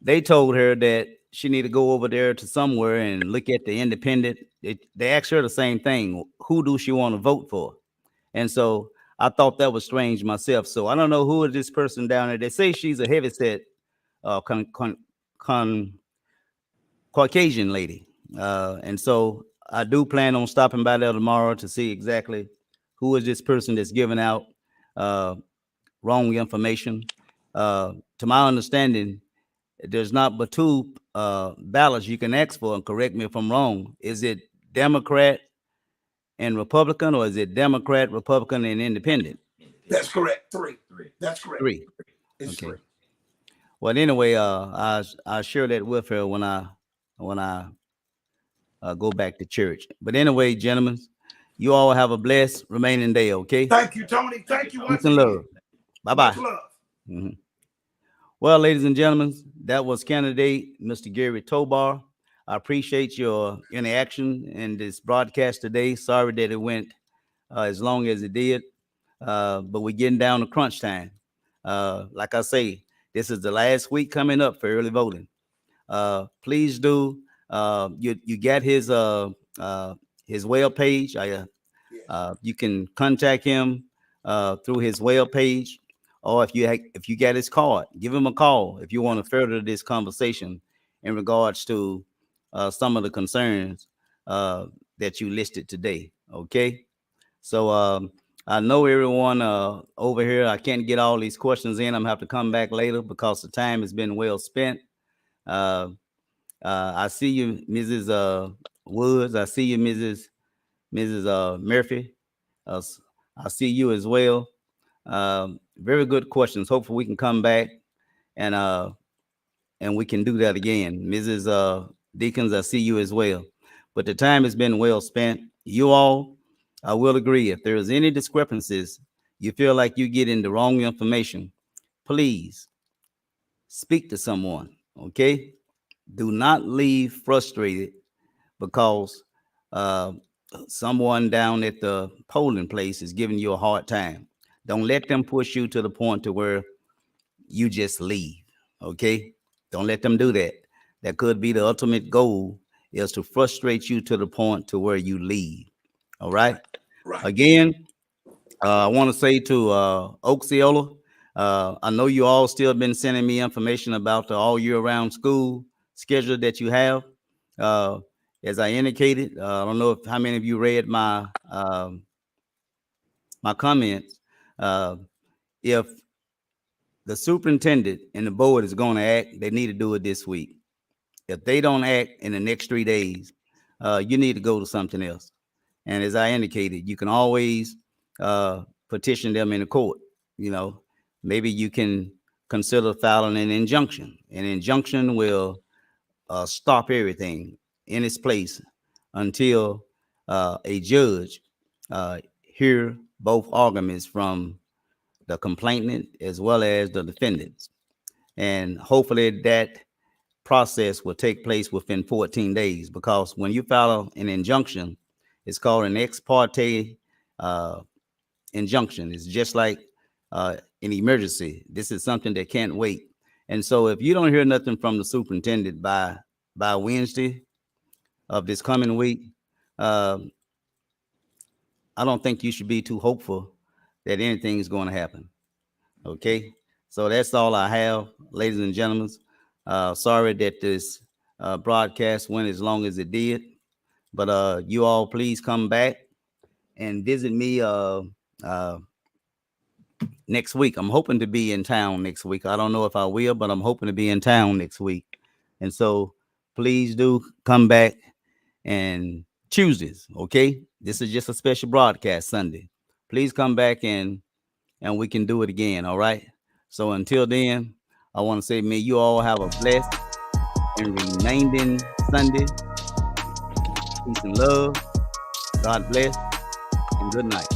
they told her that she need to go over there to somewhere and look at the independent. They asked her the same thing. Who do she want to vote for? And so I thought that was strange myself. So I don't know who is this person down there. They say she's a heavyset con Caucasian lady. And so I do plan on stopping by there tomorrow to see exactly who is this person that's giving out uh, wrong information. To my understanding, there's not but two ballots you can ask for, and correct me if I'm wrong. Is it Democrat and Republican, or is it Democrat, Republican, and Independent? That's correct. Three. That's correct. Three. It's Okay. three. Well, anyway, I share that with her when I go back to church. But anyway, gentlemen, you all have a blessed remaining day. Okay. Thank you, Tony. Thank you Peace once and again. love. Bye Much bye. love. Well, ladies and gentlemen, that was candidate Mr. Gary Tobar. I appreciate your interaction in this broadcast today. Sorry that it went as long as it did, but we're getting down to crunch time. Like I say, this is the last week coming up for early voting. Please do. You get his web page. Yes. You can contact him through his web page, or if you got his card, give him a call if you want to further this conversation in regards to some of the concerns that you listed today. Okay, so I know everyone over here. I can't get all these questions in. I'm gonna have to come back later because the time has been well spent. Uh, I see you, Mrs. Woods. I see you, Mrs. Murphy. Uh, I see you as well. Very good questions. Hopefully, we can come back and uh, and we can do that again, Mrs. Deacons. I see you as well. But the time has been well spent. You all, I will agree. If there is any discrepancies, you feel like you're getting the wrong information, please speak to someone. Okay, do not leave frustrated because uh, someone down at the polling place is giving you a hard time. Don't let them push you to the point to where you just leave. Okay? Don't let them do that. That could be the ultimate goal is to frustrate you to the point to where you leave. All right? Right. Right. Again, I want to say to Oxiola, I know you all still been sending me information about the all year round school schedule that you have. Uh, as I indicated, I don't know if how many of you read my comments. Uh, if the superintendent and the board is going to act, they need to do it this week. If they don't act in the next 3 days, you need to go to something else. And as I indicated, you can always petition them in the court. You know, maybe you can consider filing an injunction. An injunction will stop everything in its place until a judge hear both arguments from the complainant as well as the defendants. And hopefully that process will take place within 14 days because when you file an injunction, it's called an ex parte uh, injunction. It's just like an emergency. This is something that can't wait. And so if you don't hear nothing from the superintendent by Wednesday of this coming week, um, I don't think you should be too hopeful that anything is going to happen. Okay, so that's all I have, ladies and gentlemen. Sorry that this broadcast went as long as it did, but you all please come back and visit me uh, next week. I'm hoping to be in town next week. I don't know if I will, but I'm hoping to be in town next week. And so please do come back and Tuesdays, okay? This is just a special broadcast Sunday. Please come back and we can do it again, all right? So until then, I want to say may you all have a blessed and remaining Sunday. Peace and love. God bless and good night.